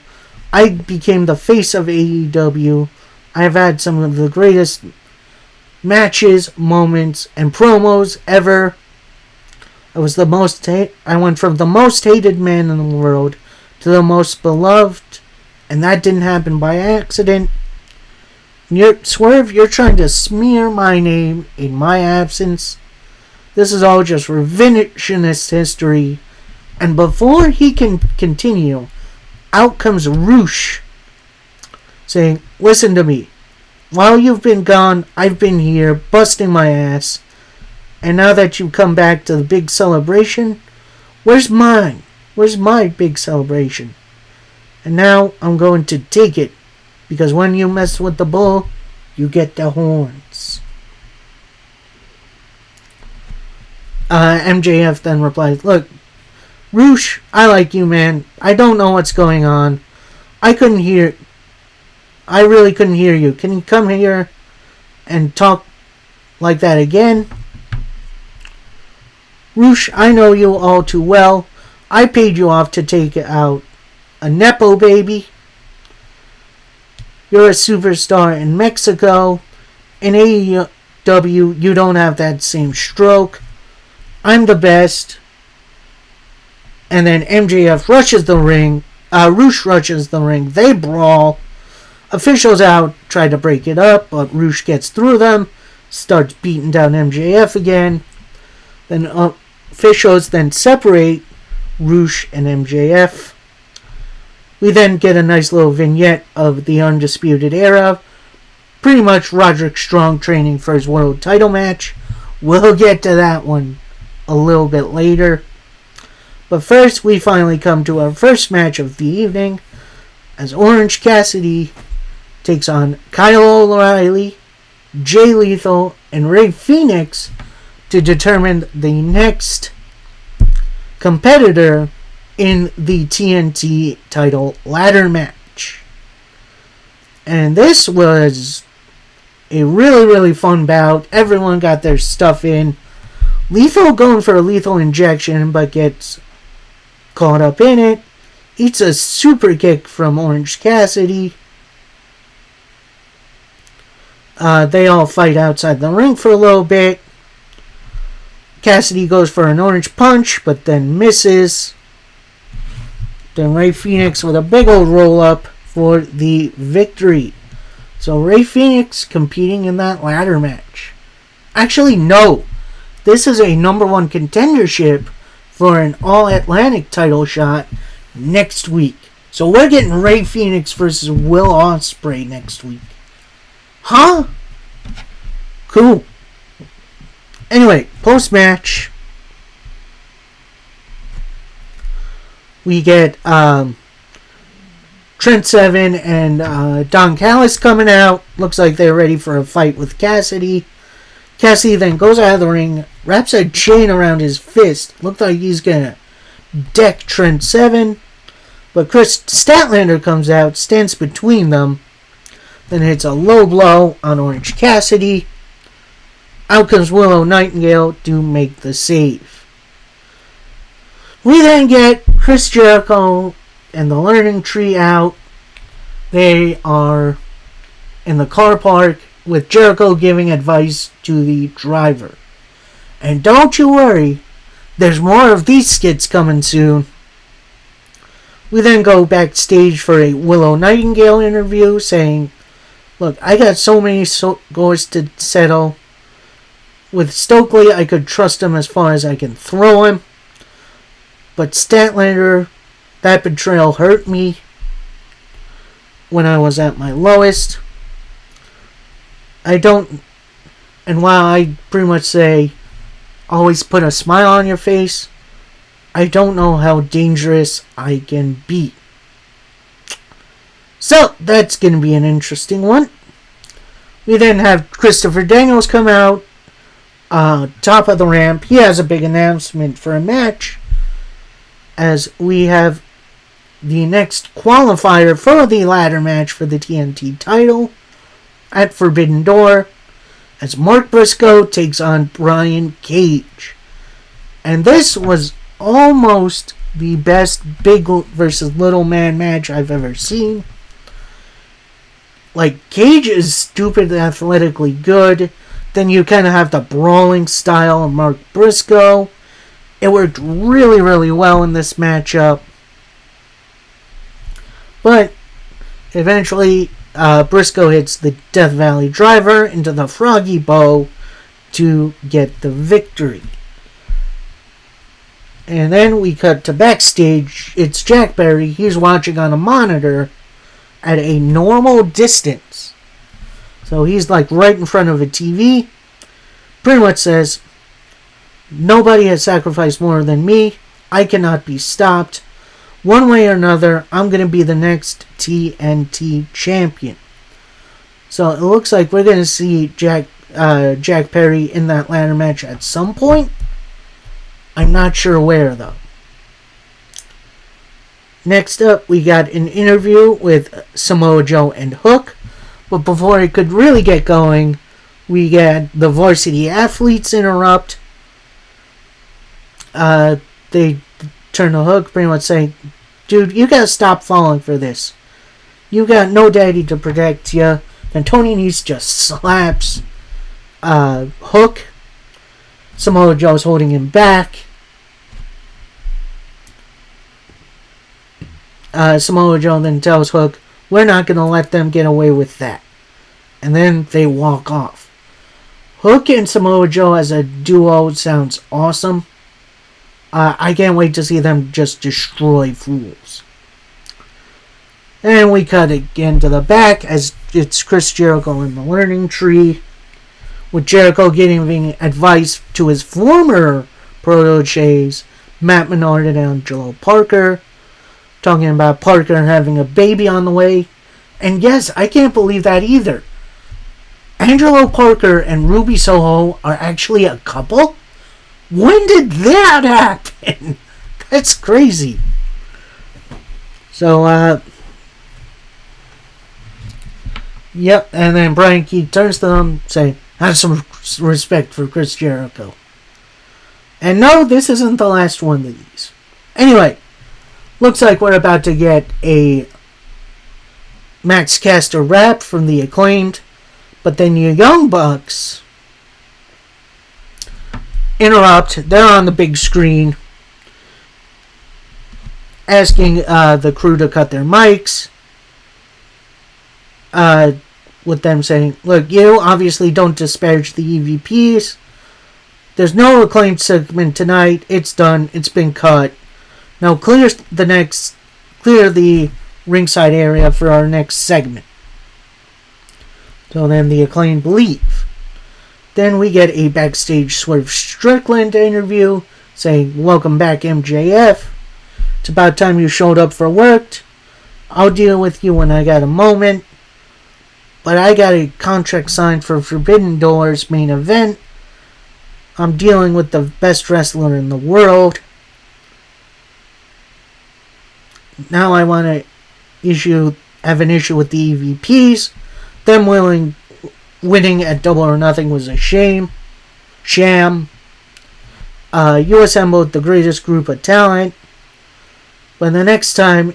I became the face of AEW. I've had some of the greatest matches, moments, and promos ever. I went from the most hated man in the world to the most beloved, and that didn't happen by accident. Swerve, you're trying to smear my name in my absence. This is all just revisionist history. And before he can continue, out comes Roosh, saying, listen to me. While you've been gone, I've been here, busting my ass. And now that you've come back to the big celebration, where's mine? Where's my big celebration? And now I'm going to take it. Because when you mess with the bull, you get the horns. MJF then replies, look, Roosh, I like you, man. I don't know what's going on. I really couldn't hear you. Can you come here and talk like that again? Roosh, I know you all too well. I paid you off to take out a Nepo baby. You're a superstar in Mexico. In AEW, you don't have that same stroke. I'm the best. And then MJF rushes the ring. Roosh rushes the ring. They brawl. Officials out try to break it up, but Roosh gets through them. Starts beating down MJF again. Then officials then separate Roosh and MJF. We then get a nice little vignette of the Undisputed Era. Pretty much Roderick Strong training for his world title match. We'll get to that one a little bit later. But first, we finally come to our first match of the evening as Orange Cassidy takes on Kyle O'Reilly, Jay Lethal, and Rey Fenix to determine the next competitor in the TNT title ladder match. And this was a really, really fun bout. Everyone got their stuff in. Lethal going for a lethal injection, but gets caught up in it. Eats a super kick from Orange Cassidy. They all fight outside the ring for a little bit. Cassidy goes for an orange punch, but then misses. Then Rey Fenix with a big old roll up for the victory. So Rey Fenix competing in that ladder match. Actually, no. This is a number one contendership for an All-Atlantic title shot next week. So we're getting Rey Fenix versus Will Ospreay next week. Huh? Cool. Anyway, post-match, we get Trent Seven and Don Callis coming out. Looks like they're ready for a fight with Cassidy. Cassidy then goes out of the ring, wraps a chain around his fist. Looked like he's going to deck Trent Seven. But Chris Statlander comes out, stands between them. Then hits a low blow on Orange Cassidy. Out comes Willow Nightingale to make the save. We then get Chris Jericho and the Learning Tree out. They are in the car park with Jericho giving advice to the driver. And don't you worry, there's more of these skits coming soon. We then go backstage for a Willow Nightingale interview saying, look, I got so many scores to settle. With Stokely, I could trust him as far as I can throw him. But Statlander, that betrayal hurt me when I was at my lowest. And while I pretty much say, always put a smile on your face, I don't know how dangerous I can be. So, that's going to be an interesting one. We then have Christopher Daniels come out. Top of the ramp. He has a big announcement for a match. As we have the next qualifier for the ladder match for the TNT title at Forbidden Door, as Mark Briscoe takes on Brian Cage. And this was almost the best big versus little man match I've ever seen. Like, Cage is stupid athletically good. Then you kind of have the brawling style of Mark Briscoe. It worked really, really well in this matchup. But eventually, Briscoe hits the Death Valley Driver into the Froggy Bow to get the victory. And then we cut to backstage. It's Jack Perry. He's watching on a monitor at a normal distance. So he's like right in front of a TV. Pretty much says, "Nobody has sacrificed more than me. I cannot be stopped. One way or another, I'm going to be the next TNT champion." So it looks like we're going to see Jack Perry in that ladder match at some point. I'm not sure where, though. Next up, we got an interview with Samoa Joe and Hook. But before it could really get going, we got the Varsity Athletes interrupt. They turn to Hook, pretty much saying, "Dude, you gotta stop falling for this. You got no daddy to protect you." Then Tony Nese just slaps Hook. Samoa Joe's holding him back. Samoa Joe then tells Hook, "We're not going to let them get away with that." And then they walk off. Hook and Samoa Joe as a duo sounds awesome. I can't wait to see them just destroy fools. And we cut again to the back as it's Chris Jericho in the learning tree, with Jericho giving advice to his former proteges, Matt Menard and Angelo Parker, talking about Parker having a baby on the way. And yes, I can't believe that either. Angelo Parker and Ruby Soho are actually a couple? When did that happen? That's crazy. So, yep, and then Brian Keith turns to them, saying, "Have some respect for Chris Jericho." And no, this isn't the last one of these. Anyway, looks like we're about to get a Max Caster rap from the Acclaimed, but then your Young Bucks interrupt. They're on the big screen, asking the crew to cut their mics, with them saying, "Look, you obviously don't disparage the EVPs. There's no Acclaimed segment tonight. It's done. It's been cut. Now clear the ringside area for our next segment." So then the Acclaimed leave. Then we get a backstage Swerve Strickland interview saying, "Welcome back, MJF. It's about time you showed up for work. I'll deal with you when I got a moment. But I got a contract signed for Forbidden Door's main event. I'm dealing with the best wrestler in the world. Now I want to have an issue with the EVPs. Them winning at Double or Nothing was a sham. You assembled the greatest group of talent. But the next time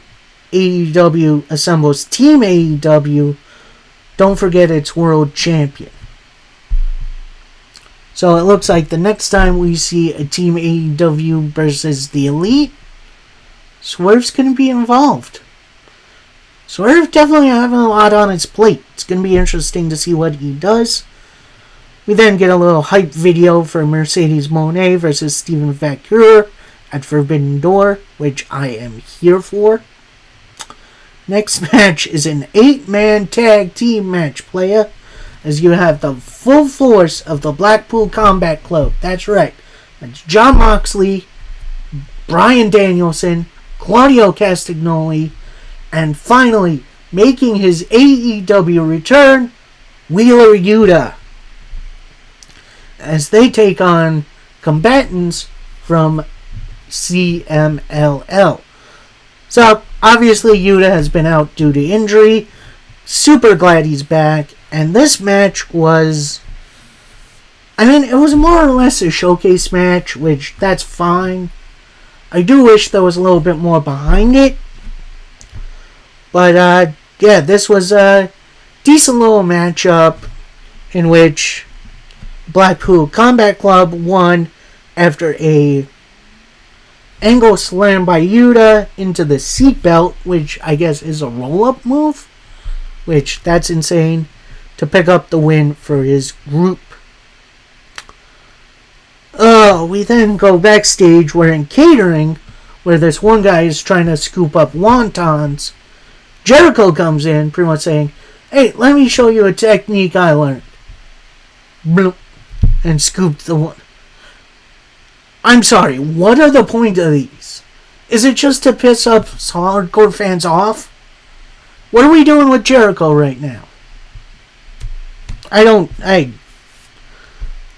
AEW assembles Team AEW, don't forget its world champion." So it looks like the next time we see a Team AEW versus the Elite, Swerve's going to be involved. Swerve definitely having a lot on his plate. It's going to be interesting to see what he does. We then get a little hype video for Mercedes Moné versus Steven Vacur at Forbidden Door, which I am here for. Next match is an 8-man tag team match, playa, as you have the full force of the Blackpool Combat Club. That's right. That's Jon Moxley, Bryan Danielson, Claudio Castagnoli, and finally, making his AEW return, Wheeler Yuta, as they take on combatants from CMLL. So, Obviously, Yuta has been out due to injury. Super glad he's back. And this match was... I mean, it was more or less a showcase match, which that's fine. I do wish there was a little bit more behind it. But, yeah, this was a decent little matchup in which Blackpool Combat Club won after a angle slam by Yuta into the seatbelt, which I guess is a roll-up move, which that's insane, to pick up the win for his group. We then go backstage. We're in catering, where this one guy is trying to scoop up wontons. Jericho comes in, pretty much saying, "Hey, let me show you a technique I learned." Bloop, and scooped the one. I'm sorry, what are the point of these? Is it just to piss up hardcore fans off? What are we doing with Jericho right now? I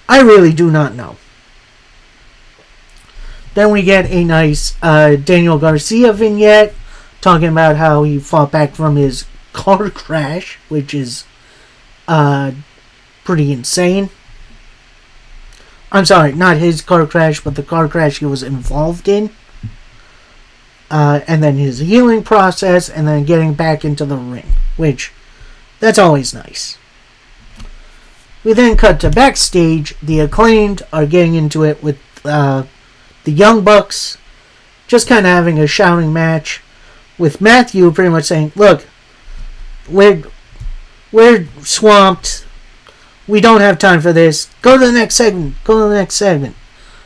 really do not know. Then we get a nice Daniel Garcia vignette talking about how he fought back from his car crash, which is pretty insane. I'm sorry, not his car crash, but the car crash he was involved in. And then his healing process, and then getting back into the ring, which, that's always nice. We then cut to backstage. The Acclaimed are getting into it with the Young Bucks, just kind of having a shouting match, with Matthew pretty much saying, "Look, we're swamped. We don't have time for this. Go to the next segment. Go to the next segment."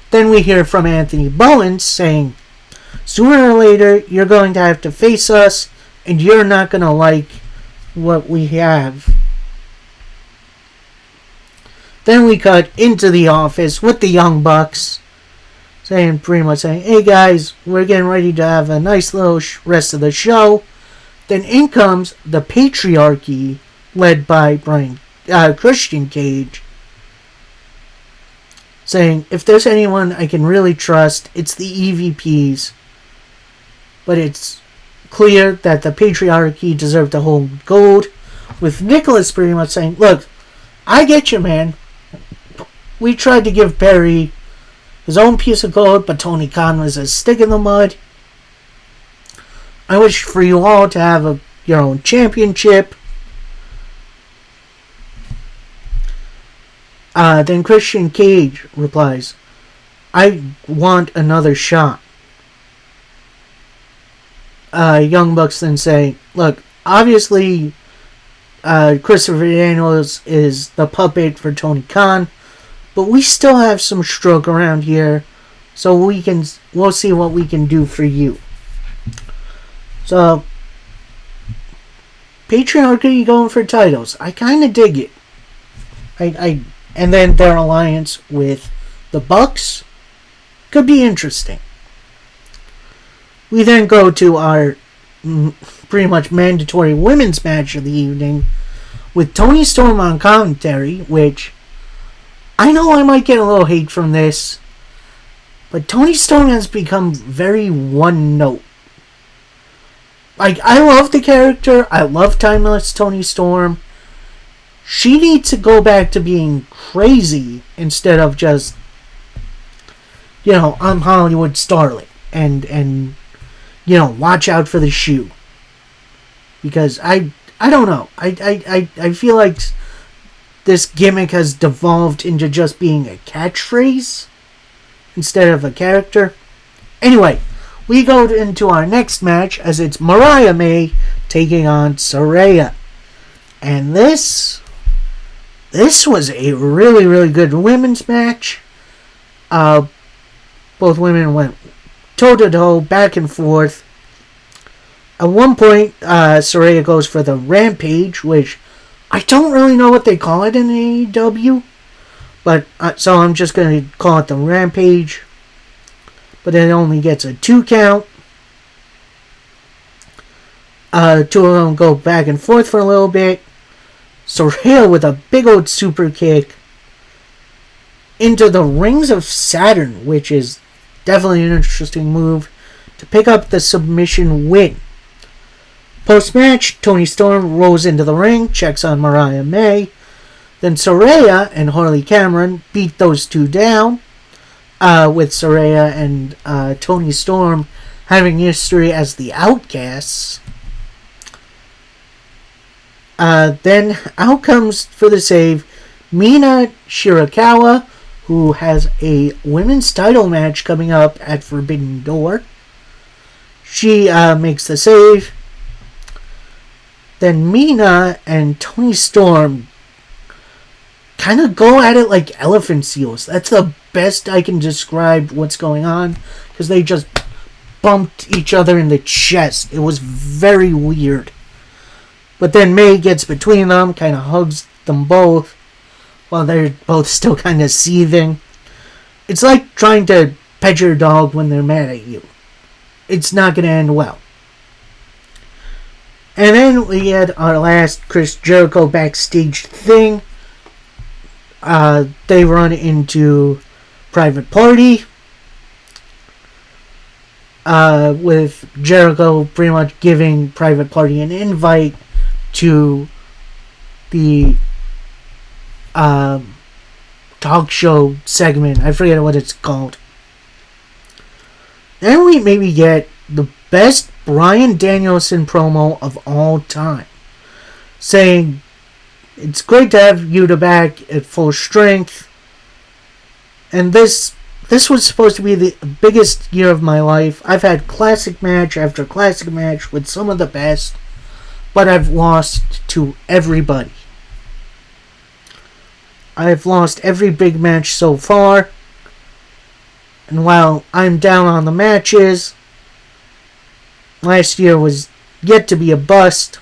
Then we hear from Anthony Bowens saying, "Sooner or later, you're going to have to face us, and you're not going to like what we have." Then we cut into the office with the Young Bucks, pretty much saying, "Hey guys, we're getting ready to have a nice little rest of the show." Then in comes the Patriarchy, led by Christian Cage, saying, "If there's anyone I can really trust, it's the EVPs. But it's clear that the Patriarchy deserve to hold gold," with Nicholas pretty much saying, "Look, I get you, man. We tried to give Perry his own piece of gold, but Tony Khan was a stick in the mud. I wish for you all to have your own championship." Then Christian Cage replies, "I want another shot." Young Bucks then say, "Look, obviously Christopher Daniels is the puppet for Tony Khan, but we still have some stroke around here, so we'll see what we can do for you." So, Patriarchy going for titles. I kind of dig it. And then their alliance with the Bucks could be interesting. We then go to our pretty much mandatory women's match of the evening with Toni Storm on commentary, which I know I might get a little hate from this, but Toni Storm has become very one note. Like, I love the character. I love Timeless Toni Storm. She needs to go back to being crazy instead of just, I'm Hollywood starlet and watch out for the shoe. Because I don't know. I feel like this gimmick has devolved into just being a catchphrase instead of a character. Anyway, we go into our next match as it's Mariah May taking on Saraya. And this was a really, really good women's match. Both women went toe-to-toe, back and forth. At one point, Saraya goes for the Rampage, which I don't really know what they call it in AEW. But, so I'm just going to call it the Rampage. But it only gets a 2 count. Two of them go back and forth for a little bit. Saraya with a big old super kick into the Rings of Saturn, which is definitely an interesting move to pick up the submission win. Post-match, Toni Storm rolls into the ring, checks on Mariah May. Then Saraya and Harley Cameron beat those two down, with Saraya and Toni Storm having history as the Outcasts. Then out comes for the save Mina Shirakawa, who has a women's title match coming up at Forbidden Door. She makes the save. Then Mina and Toni Storm kind of go at it like elephant seals. That's the best I can describe what's going on, because they just bumped each other in the chest. It was very weird. But then May gets between them, kind of hugs them both, while they're both still kind of seething. It's like trying to pet your dog when they're mad at you. It's not going to end well. And then we had our last Chris Jericho backstage thing. They run into Private Party, with Jericho pretty much giving Private Party an invite to the talk show segment. I forget what it's called. Then we maybe get the best Bryan Danielson promo of all time, saying, "It's great to have Yuta back at full strength. And this was supposed to be the biggest year of my life. I've had classic match after classic match with some of the best, but I've lost to everybody. I've lost every big match so far. And while I'm down on the matches, last year was yet to be a bust.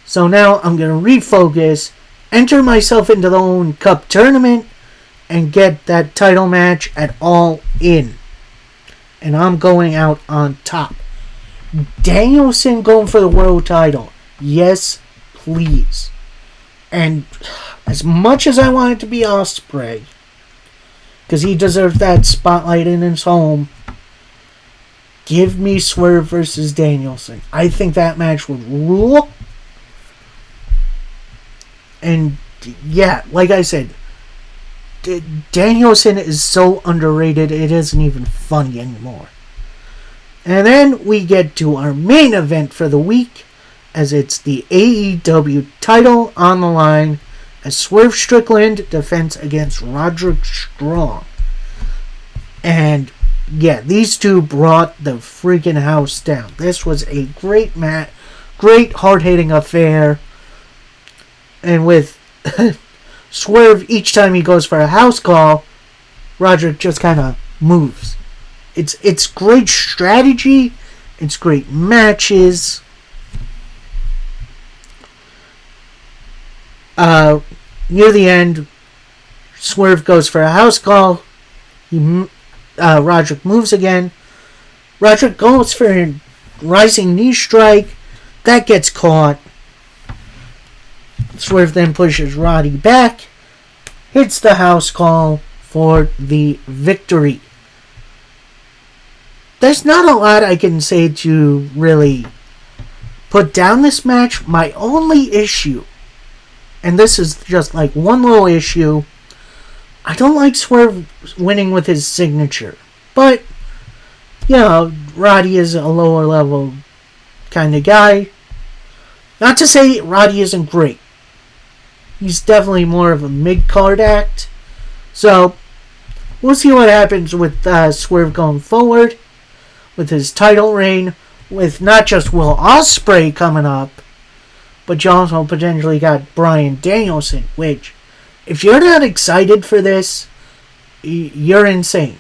So now I'm going to refocus, enter myself into the Owen Cup tournament, and get that title match at All In. And I'm going out on top." Danielson going for the world title. Yes, please. And as much as I want it to be Ospreay, because he deserves that spotlight in his home, give me Swerve versus Danielson. I think that match would rule. And yeah, like I said, Danielson is so underrated, it isn't even funny anymore. And then we get to our main event for the week, as it's the AEW title on the line, as Swerve Strickland defends against Roderick Strong. And yeah, these two brought the freaking house down. This was a great match, great hard-hitting affair. And with Swerve, each time he goes for a house call, Roderick just kind of moves. It's great strategy. It's great matches. Near the end, Swerve goes for a house call. Roderick moves again. Roderick goes for a rising knee strike. That gets caught. Swerve then pushes Roddy back, hits the house call for the victory. There's not a lot I can say to really put down this match. My only issue, and this is just like one little issue, I don't like Swerve winning with his signature. But, you know, Roddy is a lower level kind of guy. Not to say Roddy isn't great. He's definitely more of a mid-card act. So, we'll see what happens with Swerve going forward, with his title reign, with not just Will Ospreay coming up, but you also potentially got Bryan Danielson, which, if you're not excited for this, you're insane.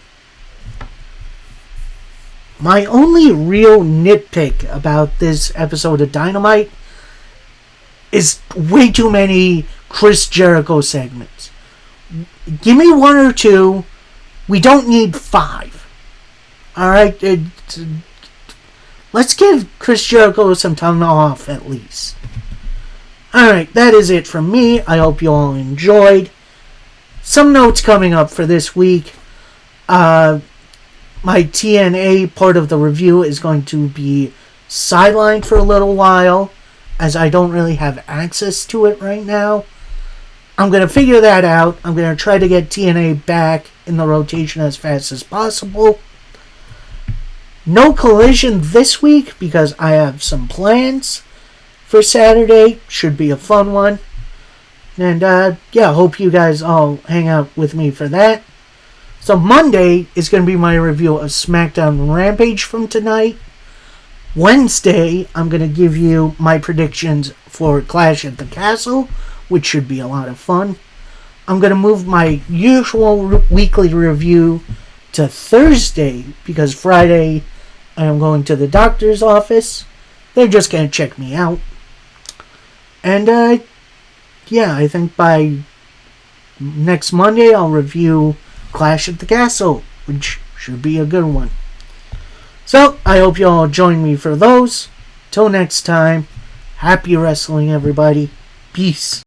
My only real nitpick about this episode of Dynamite is way too many Chris Jericho segments. Give me one or two. We don't need 5. Alright? Let's give Chris Jericho some time off at least. Alright, that is it from me. I hope you all enjoyed. Some notes coming up for this week. My TNA part of the review is going to be sidelined for a little while, as I don't really have access to it right now. I'm going to figure that out. I'm going to try to get TNA back in the rotation as fast as possible. No Collision this week because I have some plans for Saturday. Should be a fun one. And hope you guys all hang out with me for that. So Monday is going to be my review of SmackDown and Rampage from tonight. Wednesday, I'm going to give you my predictions for Clash at the Castle, which should be a lot of fun. I'm going to move my usual weekly review to Thursday because Friday I am going to the doctor's office. They're just going to check me out. And I think by next Monday I'll review Clash at the Castle, which should be a good one. So, I hope you all join me for those. Till next time, happy wrestling, everybody. Peace.